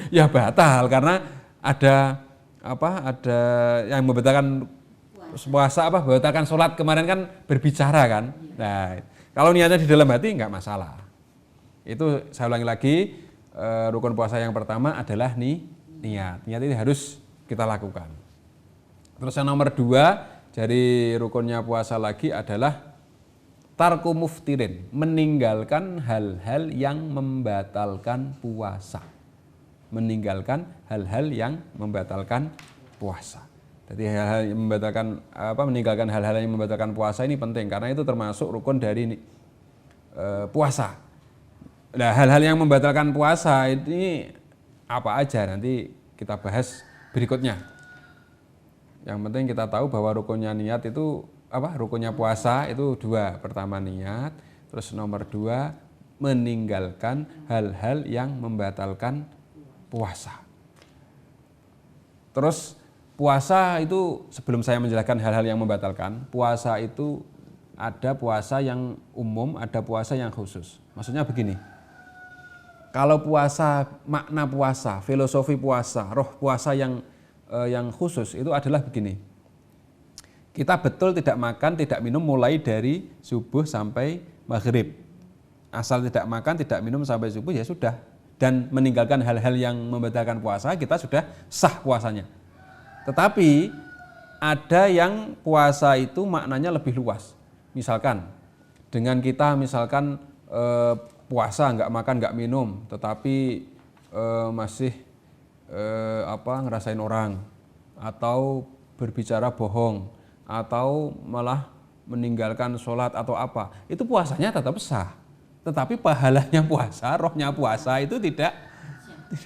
ya batal karena ada yang membatalkan puasa membatalkan sholat kemarin kan berbicara kan. Nah, kalau niatnya di dalam hati nggak masalah. Itu saya ulangi lagi, rukun puasa yang pertama adalah niat. Niat ini harus kita lakukan. Terus yang nomor 2 dari rukunnya puasa lagi adalah tarku muftirin, meninggalkan hal-hal yang membatalkan puasa. Meninggalkan hal-hal yang membatalkan puasa. Jadi hal-hal yang meninggalkan hal-hal yang membatalkan puasa ini penting karena itu termasuk rukun dari puasa. Nah, hal-hal yang membatalkan puasa ini apa aja nanti kita bahas berikutnya. Yang penting kita tahu bahwa rukunnya niat itu rukunnya puasa itu 2. Pertama niat, terus nomor 2 meninggalkan hal-hal yang membatalkan puasa. Terus puasa itu sebelum saya menjelaskan hal-hal yang membatalkan, puasa itu ada puasa yang umum, ada puasa yang khusus. Maksudnya begini. Kalau puasa, makna puasa, filosofi puasa, roh puasa yang khusus itu adalah begini. Kita betul tidak makan, tidak minum mulai dari subuh sampai maghrib. Asal tidak makan, tidak minum sampai subuh ya sudah. Dan meninggalkan hal-hal yang membatalkan puasa, kita sudah sah puasanya. Tetapi ada yang puasa itu maknanya lebih luas. Misalkan dengan kita puasa nggak makan, nggak minum, tetapi masih ngerasain orang atau berbicara bohong atau malah meninggalkan sholat atau apa, itu puasanya tetap sah, tetapi pahalanya puasa, rohnya puasa itu tidak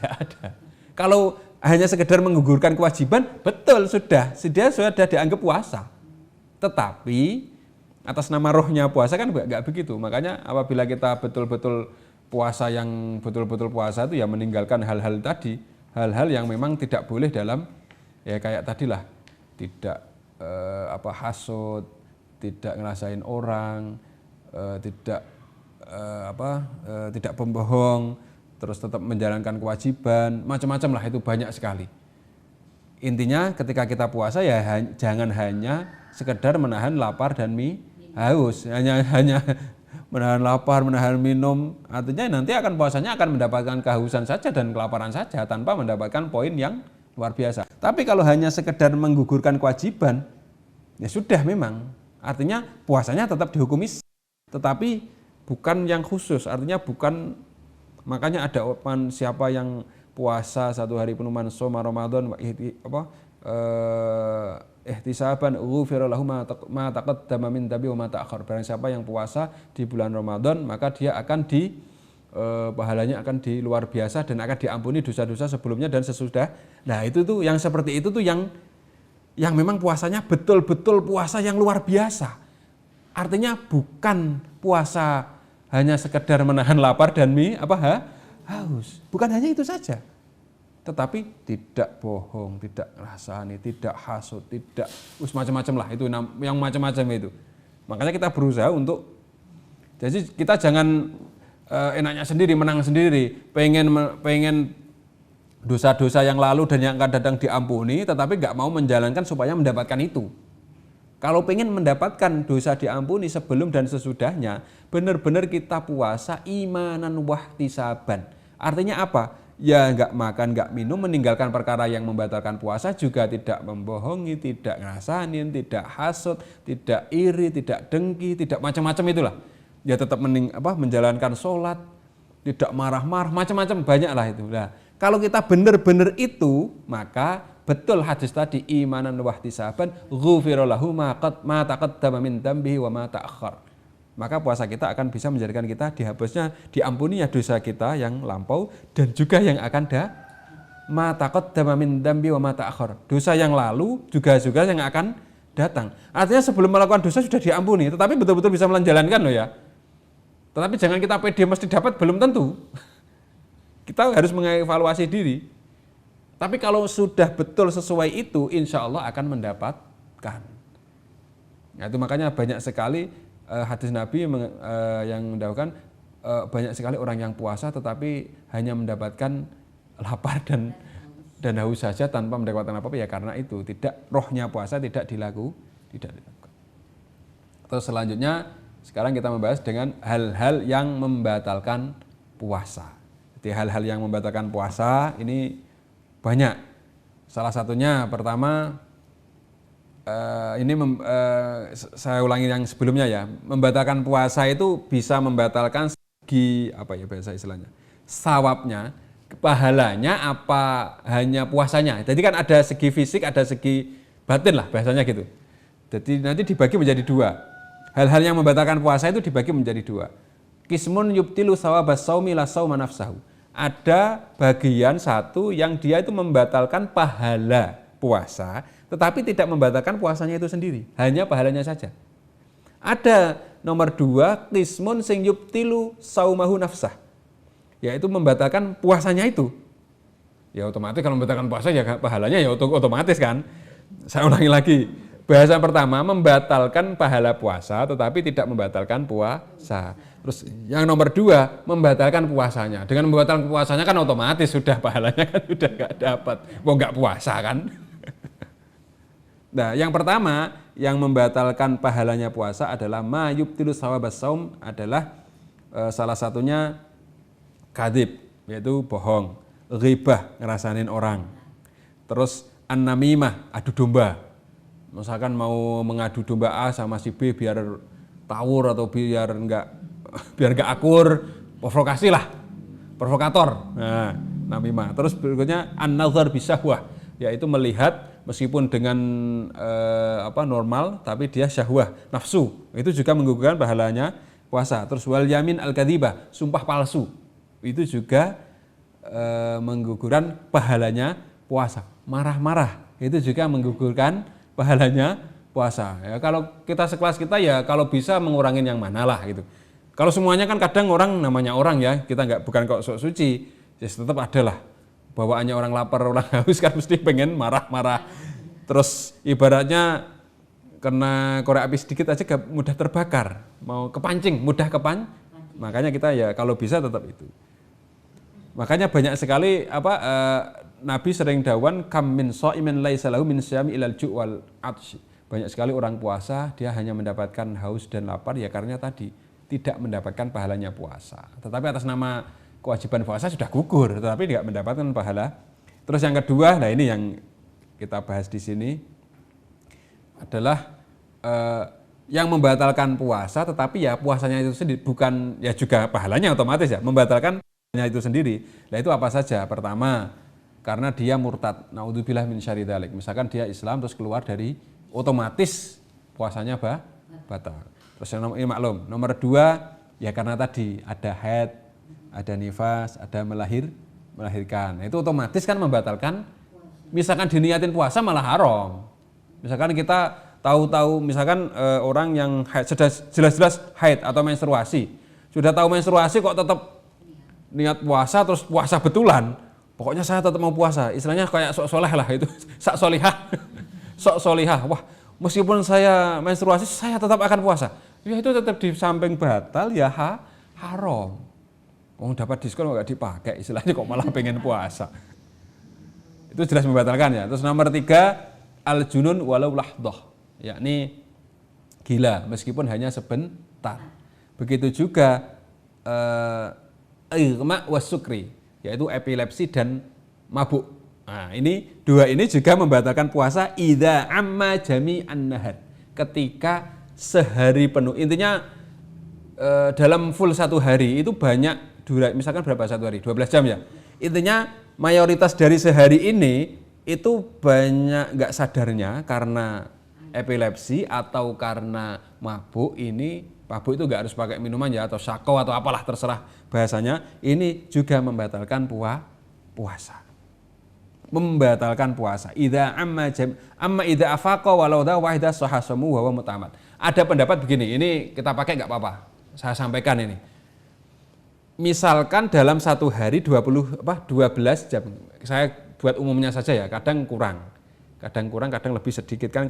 ada. Kalau hanya sekedar menggugurkan kewajiban, betul sudah dianggap puasa, tetapi atas nama rohnya puasa kan nggak begitu. Makanya apabila kita betul-betul puasa yang betul-betul puasa itu ya meninggalkan hal-hal tadi, hal-hal yang memang tidak boleh dalam ya kayak tadilah, tidak hasud, tidak ngerasain orang, tidak pembohong, terus tetap menjalankan kewajiban, macam-macam lah, itu banyak sekali. Intinya ketika kita puasa ya jangan hanya sekedar menahan lapar dan haus, hanya menahan lapar, menahan minum, artinya nanti puasanya akan mendapatkan kehausan saja dan kelaparan saja tanpa mendapatkan poin yang luar biasa. Tapi kalau hanya sekedar menggugurkan kewajiban, ya sudah memang, artinya puasanya tetap dihukumi, tetapi bukan yang khusus, artinya bukan, makanya ada siapa yang puasa 1 hari penuh man shoma Ramadan ihtisaban ghufira lahu ma taqaddama min dhanbi wa ma ta'akhkhar. Barang siapa yang puasa di bulan Ramadan, maka dia akan pahalanya akan luar biasa dan akan diampuni dosa-dosa sebelumnya dan sesudah. Nah, itu tuh yang seperti itu tuh yang memang puasanya betul-betul puasa yang luar biasa. Artinya bukan puasa hanya sekedar menahan lapar dan haus. Bukan hanya itu saja. Tetapi tidak bohong, tidak ngerasani, tidak hasud, tidak macam-macam lah, itu yang macam-macam itu. Makanya kita berusaha untuk, jadi kita jangan enaknya sendiri, menang sendiri, pengen dosa-dosa yang lalu dan yang akan datang diampuni, tetapi nggak mau menjalankan supaya mendapatkan itu. Kalau pengen mendapatkan dosa diampuni sebelum dan sesudahnya, benar-benar kita puasa imanan wahtisaban. Artinya apa? Ya nggak makan, nggak minum, meninggalkan perkara yang membatalkan puasa, juga tidak membohongi, tidak ngerasanin, tidak hasud, tidak iri, tidak dengki, tidak macam-macam itulah. Ya tetap menjalankan sholat, tidak marah-marah, macam-macam banyak lah itu. Nah, Kalau kita benar-benar itu, maka betul hadis tadi imanan wahtisaban ghufira lahu ma taqaddama min dambihi wa ma ta'akhkhar. Maka puasa kita akan bisa menjadikan kita dihapusnya, diampuni ya dosa kita yang lampau dan juga yang akan ma taqaddama min dambi wa ma ta'akhkhar. Dosa yang lalu juga yang akan datang. Artinya sebelum melakukan dosa sudah diampuni, tetapi betul-betul bisa menjalankan loh ya. Tetapi jangan kita pede mesti dapat, belum tentu. Kita harus mengevaluasi diri. Tapi kalau sudah betul sesuai itu, insya Allah akan mendapatkan. Nah, itu makanya banyak sekali hadis Nabi yang mendapatkan banyak sekali orang yang puasa tetapi hanya mendapatkan lapar dan haus saja tanpa mendapatkan apa-apa, ya karena itu tidak, rohnya puasa tidak dilakukan. Terus selanjutnya sekarang kita membahas dengan hal-hal yang membatalkan puasa. Jadi hal-hal yang membatalkan puasa ini banyak. Salah satunya pertama saya ulangi yang sebelumnya ya, membatalkan puasa itu bisa membatalkan segi apa ya bahasa istilahnya, sawabnya, pahalanya apa hanya puasanya. Jadi kan ada segi fisik, ada segi batin lah bahasanya gitu. Jadi nanti dibagi menjadi dua. Hal-hal yang membatalkan puasa itu dibagi menjadi dua. Qismun yubtilu sawabas saumi la sauma nafsahu. Ada bagian satu yang dia itu membatalkan pahala puasa, tetapi tidak membatalkan puasanya itu sendiri, hanya pahalanya saja. Ada nomor dua, qismun sing yubtilu saumahu nafsah, yaitu membatalkan puasanya itu. Ya otomatis kalau membatalkan puasa ya pahalanya ya otomatis kan. Saya ulangi lagi. Bahasa pertama membatalkan pahala puasa tetapi tidak membatalkan puasa. Terus yang nomor dua membatalkan puasanya. Dengan membatalkan puasanya kan otomatis sudah pahalanya kan sudah nggak dapat. Mau nggak puasa kan? Nah, yang pertama yang membatalkan pahalanya puasa adalah ma yubtilu sawabas saum, adalah salah satunya kadzib, yaitu bohong, ghibah, ngerasanin orang. Terus an-namimah, adu domba. Misalkan mau mengadu domba A sama si B biar tawur atau biar enggak akur, provokasi lah, provokator. Nah, namimah. Terus berikutnya an-nazar bisyahwah, yaitu melihat meskipun dengan normal tapi dia syahwah, nafsu. Itu juga menggugurkan pahalanya puasa. Terus wal yamin al-kadzibah, sumpah palsu. Itu juga menggugurkan pahalanya puasa. Marah-marah itu juga menggugurkan pahalanya puasa. Ya, kalau kita sekelas kita ya kalau bisa mengurangin yang mana lah gitu. Kalau semuanya kan kadang orang namanya orang ya, kita bukan kok sok suci, ya tetap ada lah. Bawaannya orang lapar, orang haus kan mesti pengen marah-marah. Terus ibaratnya kena korek api sedikit aja mudah terbakar, mau kepancing, mudah makanya kita ya kalau bisa tetap itu. Makanya banyak sekali Nabi sering dawan kam min shaimin laisa lahu min syami ilal ju' wal atsh. Banyak sekali orang puasa dia hanya mendapatkan haus dan lapar ya karena tadi tidak mendapatkan pahalanya puasa. Tetapi atas nama kewajiban puasa sudah gugur tetapi tidak mendapatkan pahala. Terus yang kedua, nah ini yang kita bahas di sini adalah yang membatalkan puasa tetapi ya puasanya itu sendiri bukan ya juga pahalanya otomatis ya membatalkan itu sendiri. Nah itu apa saja? Pertama, karena dia murtad, naudzubillah min syarri dzalik. Misalkan dia Islam terus keluar dari, otomatis puasanya batal. Terus ini maklum. Nomor dua, ya karena tadi ada haid, ada nifas, ada melahirkan. Nah, itu otomatis kan membatalkan. Misalkan diniatin puasa malah haram. Misalkan kita tahu-tahu misalkan orang yang haid, sudah jelas-jelas haid atau menstruasi. Sudah tahu menstruasi kok tetap niat puasa terus puasa betulan, pokoknya saya tetap mau puasa, istilahnya kayak sok soleh lah itu, sak solihah, sok solihah, wah meskipun saya menstruasi saya tetap akan puasa, ya itu tetap di samping batal ya haram, dapat diskon nggak dipakai, istilahnya kok malah pengen puasa, itu jelas membatalkan ya. Terus nomor tiga al junun walau lahdoh, yakni gila meskipun hanya sebentar. Begitu juga irma wasukri, yaitu epilepsi dan mabuk. Nah, ini dua ini juga membatalkan puasa idza amma jami'an nahar, ketika sehari penuh. Intinya dalam full satu hari itu banyak durasi, misalkan berapa satu hari? 12 jam ya. Intinya mayoritas dari sehari ini itu banyak nggak sadarnya karena epilepsi atau karena mabuk. Ini mabuk itu nggak harus pakai minuman ya, atau sako atau apalah terserah bahasanya. Ini juga membatalkan puasa. Membatalkan puasa. Amma idza afaqa walau da wahida sahasamu wa mutamad. Ada pendapat begini, ini kita pakai nggak apa-apa. Saya sampaikan ini. Misalkan dalam satu hari 12 jam. Saya buat umumnya saja ya, kadang kurang, kadang lebih sedikit kan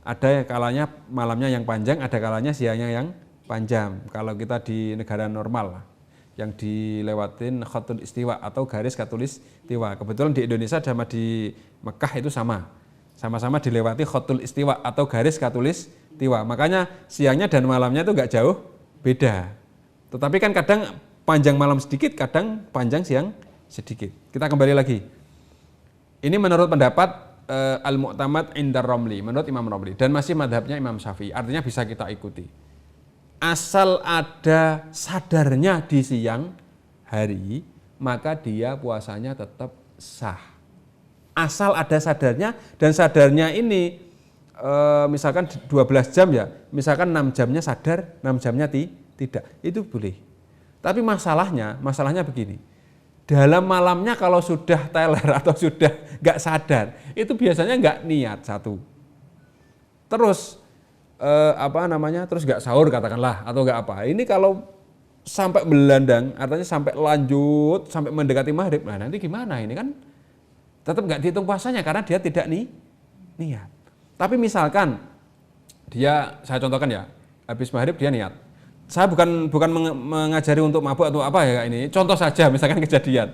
ada kalanya malamnya yang panjang, ada kalanya siangnya yang panjang. Kalau kita di negara normal lah, yang dilewatin khatul istiwa atau garis khatulistiwa. Kebetulan di Indonesia sama di Mekah itu sama-sama dilewati khatul istiwa atau garis khatulistiwa. Makanya siangnya dan malamnya itu nggak jauh beda. Tetapi kan kadang panjang malam sedikit, kadang panjang siang sedikit. Kita kembali lagi. Ini menurut pendapat Al-Mu'tamad Indar Romli, menurut Imam Romli, dan masih madhabnya Imam Syafi'i. Artinya bisa kita ikuti. Asal ada sadarnya di siang hari, maka dia puasanya tetap sah. Asal ada sadarnya, dan sadarnya ini misalkan 12 jam ya, misalkan 6 jamnya sadar, 6 jamnya tidak, itu boleh. Tapi masalahnya begini, dalam malamnya kalau sudah teler atau sudah nggak sadar, itu biasanya nggak niat satu. Terus terus nggak sahur katakanlah atau nggak apa. Ini kalau sampai melandang, artinya sampai lanjut sampai mendekati maghrib, nah nanti gimana? Ini kan tetap nggak dihitung puasanya karena dia tidak niat. Tapi misalkan saya contohkan ya, habis maghrib dia niat. Saya bukan mengajari untuk mabuk atau apa ya ini. Contoh saja, misalkan kejadian.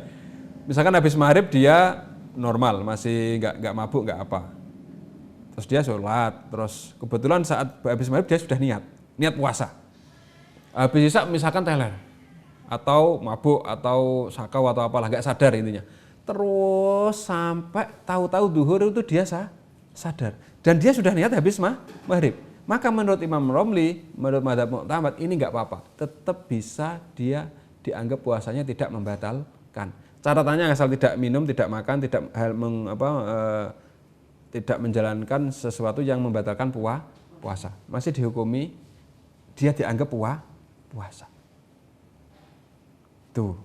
Misalkan habis maghrib dia normal, masih nggak mabuk nggak apa. Terus dia sholat, terus kebetulan saat habis maghrib dia sudah niat puasa. Habis isya misalkan teler, atau mabuk, atau sakau, atau apalah, nggak sadar intinya. Terus sampai tahu-tahu duhur itu dia sadar. Dan dia sudah niat habis maghrib. Maka menurut Imam Romli, menurut madhab Mu'tamad, ini nggak apa-apa. Tetap bisa dia dianggap puasanya tidak membatalkan. Catatannya asal tidak minum, tidak makan, tidak menjalankan sesuatu yang membatalkan puasa. Masih dihukumi, dia dianggap puasa. Tuh,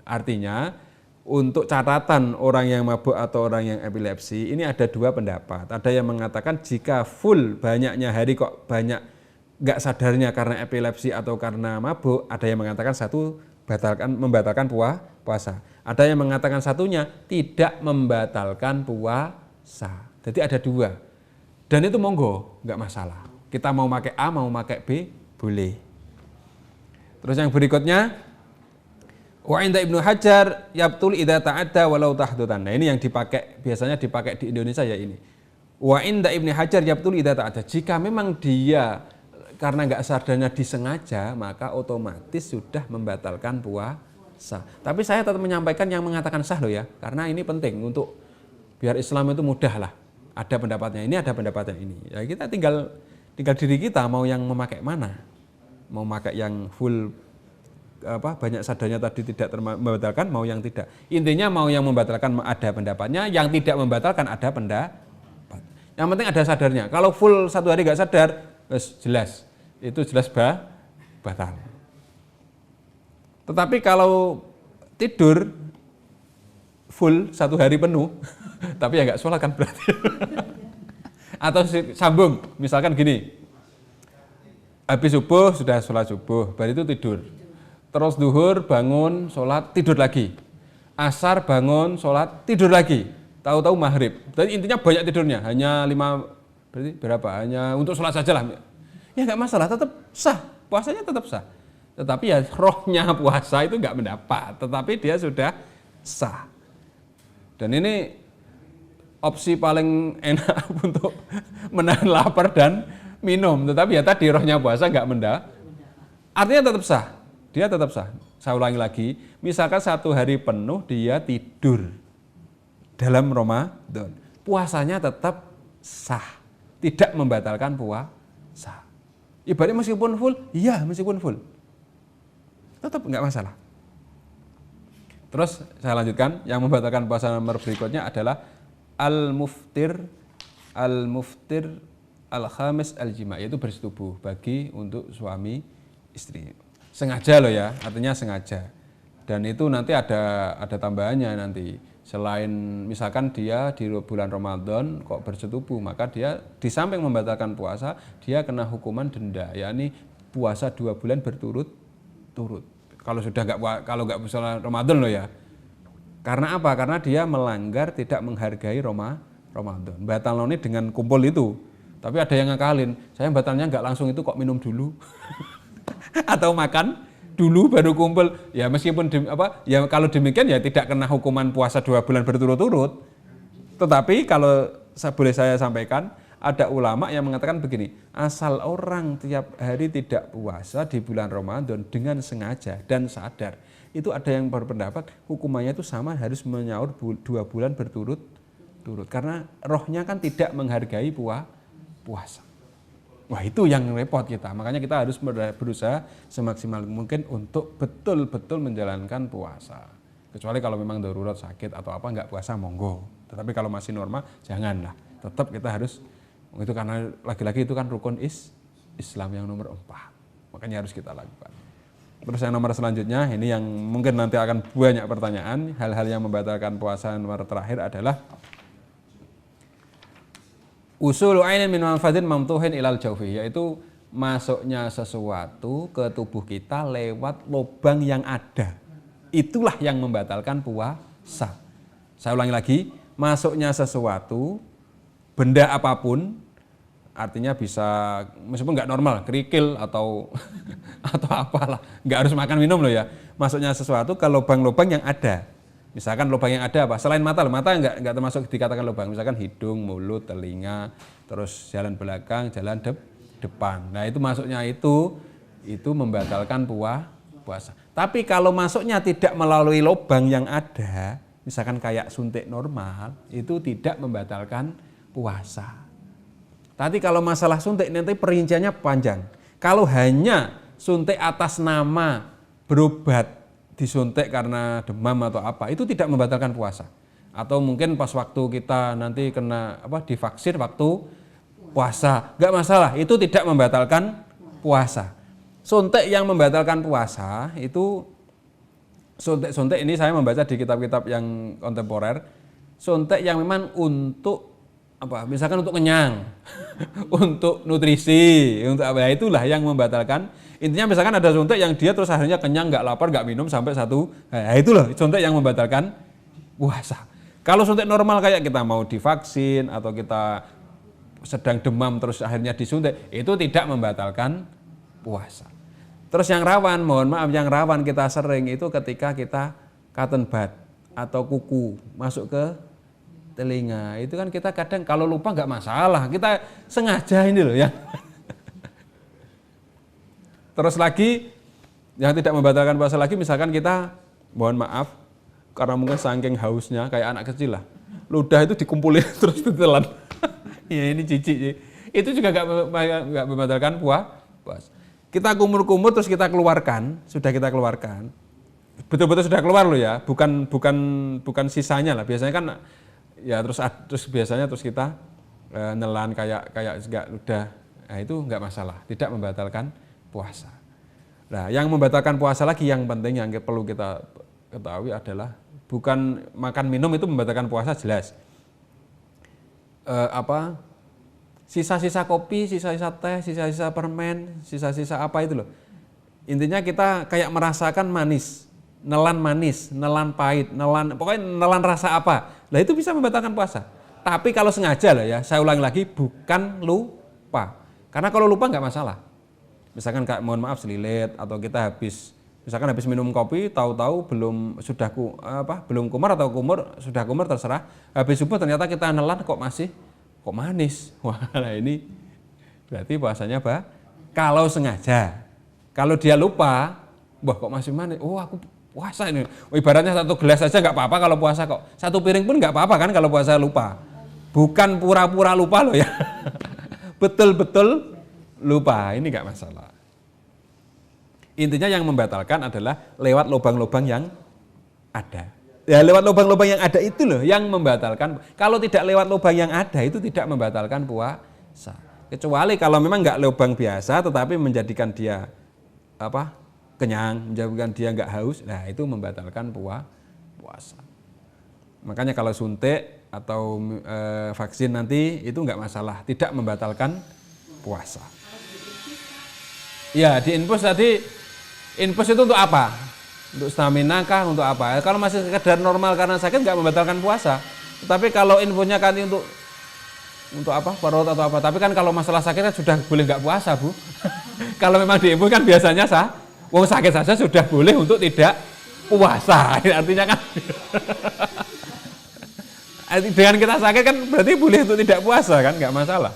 artinya untuk catatan orang yang mabuk atau orang yang epilepsi, ini ada dua pendapat. Ada yang mengatakan jika full banyaknya hari kok banyak nggak sadarnya karena epilepsi atau karena mabuk, ada yang mengatakan satu membatalkan puasa. Ada yang mengatakan satunya tidak membatalkan puasa. Jadi ada dua. Dan itu monggo, nggak masalah. Kita mau pakai A, mau pakai B, boleh. Terus yang berikutnya, wa inda Ibnu Hajar yabtul idza ta'adda walau tahdutan. Nah, ini yang biasanya dipakai di Indonesia ya ini. Wa inda Ibnu Hajar yabtul idza ta'adda. Jika memang dia karena enggak sadarnya disengaja, maka otomatis sudah membatalkan puasa. Tapi saya tetap menyampaikan yang mengatakan sah loh ya, karena ini penting untuk biar Islam itu mudah lah. Ada pendapatnya ini, ada pendapatnya ini. Ya kita tinggal diri kita mau yang memakai mana. Mau pakai yang full banyak sadarnya tadi tidak membatalkan, mau yang tidak. Intinya mau yang membatalkan ada pendapatnya, yang tidak membatalkan ada pendapat. Yang penting ada sadarnya. Kalau full satu hari nggak sadar, jelas itu jelas batal. Tetapi kalau tidur full satu hari penuh, tapi ya nggak sholat kan berarti. Atau sambung, misalkan gini, habis subuh sudah sholat subuh, baru itu tidur. Terus duhur bangun sholat tidur lagi, asar bangun sholat tidur lagi, tahu-tahu maghrib. Jadi intinya banyak tidurnya, hanya 5 berarti berapa? Hanya untuk sholat saja lah. Ya nggak masalah, tetap sah, puasanya tetap sah. Tetapi ya rohnya puasa itu nggak mendapat, tetapi dia sudah sah. Dan ini opsi paling enak untuk menahan lapar dan minum. Tetapi ya tadi rohnya puasa nggak mendapat, artinya tetap sah. Dia tetap sah. Saya ulangi lagi, misalkan satu hari penuh dia tidur dalam Ramadan, puasanya tetap sah, tidak membatalkan puasa. Ibaratnya meskipun full, iya meskipun full, tetap nggak masalah. Terus saya lanjutkan, yang membatalkan puasa nomor berikutnya adalah al-muftir al-khamis al-jima, yaitu bersetubuh bagi untuk suami istri. Sengaja loh ya, artinya sengaja. Dan itu nanti ada tambahannya nanti. Selain misalkan dia di bulan Ramadan kok bersetubuh, maka dia di samping membatalkan puasa, dia kena hukuman denda, yakni puasa 2 bulan berturut-turut. Kalau sudah nggak puasa Ramadan loh ya. Karena apa? Karena dia melanggar, tidak menghargai Ramadan. Batal ini dengan kumpul itu. Tapi ada yang ngakalin, saya batalnya nggak langsung itu kok minum dulu. Atau makan dulu baru kumpul. Ya meskipun ya kalau demikian ya tidak kena hukuman puasa 2 bulan berturut-turut. Tetapi kalau boleh saya sampaikan, ada ulama yang mengatakan begini, asal orang tiap hari tidak puasa di bulan Ramadan dengan sengaja dan sadar, itu ada yang berpendapat hukumannya itu sama, harus menyaur 2 bulan berturut-turut. Karena rohnya kan tidak menghargai puasa. Wah, itu yang repot kita. Makanya kita harus berusaha semaksimal mungkin untuk betul-betul menjalankan puasa. Kecuali kalau memang darurat sakit atau apa nggak puasa monggo. Tetapi kalau masih normal janganlah. Tetap kita harus itu, karena lagi-lagi itu kan rukun Islam yang nomor 4. Makanya harus kita lakukan. Terus yang nomor selanjutnya, ini yang mungkin nanti akan banyak pertanyaan. Hal-hal yang membatalkan puasa nomor terakhir adalah usulu ainin min manfatin mamtuhin ilal jaufi, yaitu masuknya sesuatu ke tubuh kita lewat lubang yang ada. Itulah yang membatalkan puasa. Saya ulangi lagi, masuknya sesuatu, benda apapun, artinya bisa meskipun nggak normal, kerikil atau apalah, nggak harus makan minum loh ya. Masuknya sesuatu ke lubang-lubang yang ada. Misalkan lubang yang ada apa? Selain mata nggak termasuk dikatakan lubang. Misalkan hidung, mulut, telinga, terus jalan belakang, jalan depan. Nah itu masuknya itu membatalkan puasa. Tapi kalau masuknya tidak melalui lubang yang ada, misalkan kayak suntik normal, itu tidak membatalkan puasa. Tapi kalau masalah suntik nanti perinciannya panjang. Kalau hanya suntik atas nama berobat, disuntik karena demam atau apa, itu tidak membatalkan puasa. Atau mungkin pas waktu kita nanti kena divaksin waktu puasa, nggak masalah, itu tidak membatalkan puasa. Suntik yang membatalkan puasa itu suntik ini saya membaca di kitab-kitab yang kontemporer, suntik yang memang untuk misalkan untuk kenyang, untuk nutrisi, untuk apa, itulah yang membatalkan. Intinya misalkan ada suntik yang dia terus akhirnya kenyang, nggak lapar, nggak minum sampai itu loh suntik yang membatalkan puasa. Kalau suntik normal kayak kita mau divaksin atau kita sedang demam terus akhirnya disuntik, itu tidak membatalkan puasa. Terus yang rawan, yang rawan kita sering itu ketika kita cotton bud atau kuku masuk ke telinga. Itu kan kita kadang kalau lupa nggak masalah, kita sengaja ini loh ya. Terus lagi yang tidak membatalkan puasa lagi, misalkan kita mohon maaf karena mungkin saking hausnya kayak anak kecil lah, ludah itu dikumpulin terus ditelan. Ya ini jijik sih. Itu juga nggak membatalkan puasa. Kita kumur-kumur terus kita keluarkan, betul-betul sudah keluar loh ya, bukan sisanya lah. Biasanya kan ya terus biasanya kita nelan kayak nggak ludah. Nah itu nggak masalah, tidak membatalkan puasa. Nah, yang membatalkan puasa lagi yang penting yang perlu kita ketahui adalah bukan makan minum itu membatalkan puasa jelas. Sisa-sisa kopi, sisa-sisa teh, sisa-sisa permen, sisa-sisa apa itu loh. Intinya kita kayak merasakan manis, nelan pahit, pokoknya nelan rasa apa. Lah itu bisa membatalkan puasa. Tapi kalau sengaja lah ya, saya ulangi lagi, bukan lupa. Karena kalau lupa nggak masalah. Misalkan mohon maaf selilit atau kita habis minum kopi, tahu-tahu belum kumur atau sudah kumur terserah. Habis subuh ternyata kita nelan kok manis. Wah, nah ini berarti puasanya kalau sengaja. Kalau dia lupa, kok masih manis. Oh, aku puasa ini. Ibaratnya 1 gelas saja nggak apa-apa kalau puasa kok. 1 piring pun nggak apa-apa kan kalau puasa lupa. Bukan pura-pura lupa loh ya. Betul-betul lupa, ini nggak masalah. Intinya yang membatalkan adalah lewat lubang-lubang yang ada. Ya lewat lubang-lubang yang ada itu loh yang membatalkan. Kalau tidak lewat lubang yang ada itu tidak membatalkan puasa. Kecuali kalau memang nggak lubang biasa tetapi menjadikan dia kenyang, menjadikan dia nggak haus, nah itu membatalkan puasa. Makanya kalau suntik atau vaksin nanti itu nggak masalah, tidak membatalkan puasa. Ya di infus tadi, infus itu untuk apa? Untuk stamina kah? Untuk apa? Kalau masih sekedar normal karena sakit nggak membatalkan puasa. Tapi kalau infusnya kan untuk apa? Perut atau apa? Tapi kan kalau masalah sakit kan sudah boleh nggak puasa, Bu. Kalau memang diinfus kan biasanya wong sakit saja sudah boleh untuk tidak puasa. Artinya kan dengan kita sakit kan berarti boleh untuk tidak puasa kan, nggak masalah.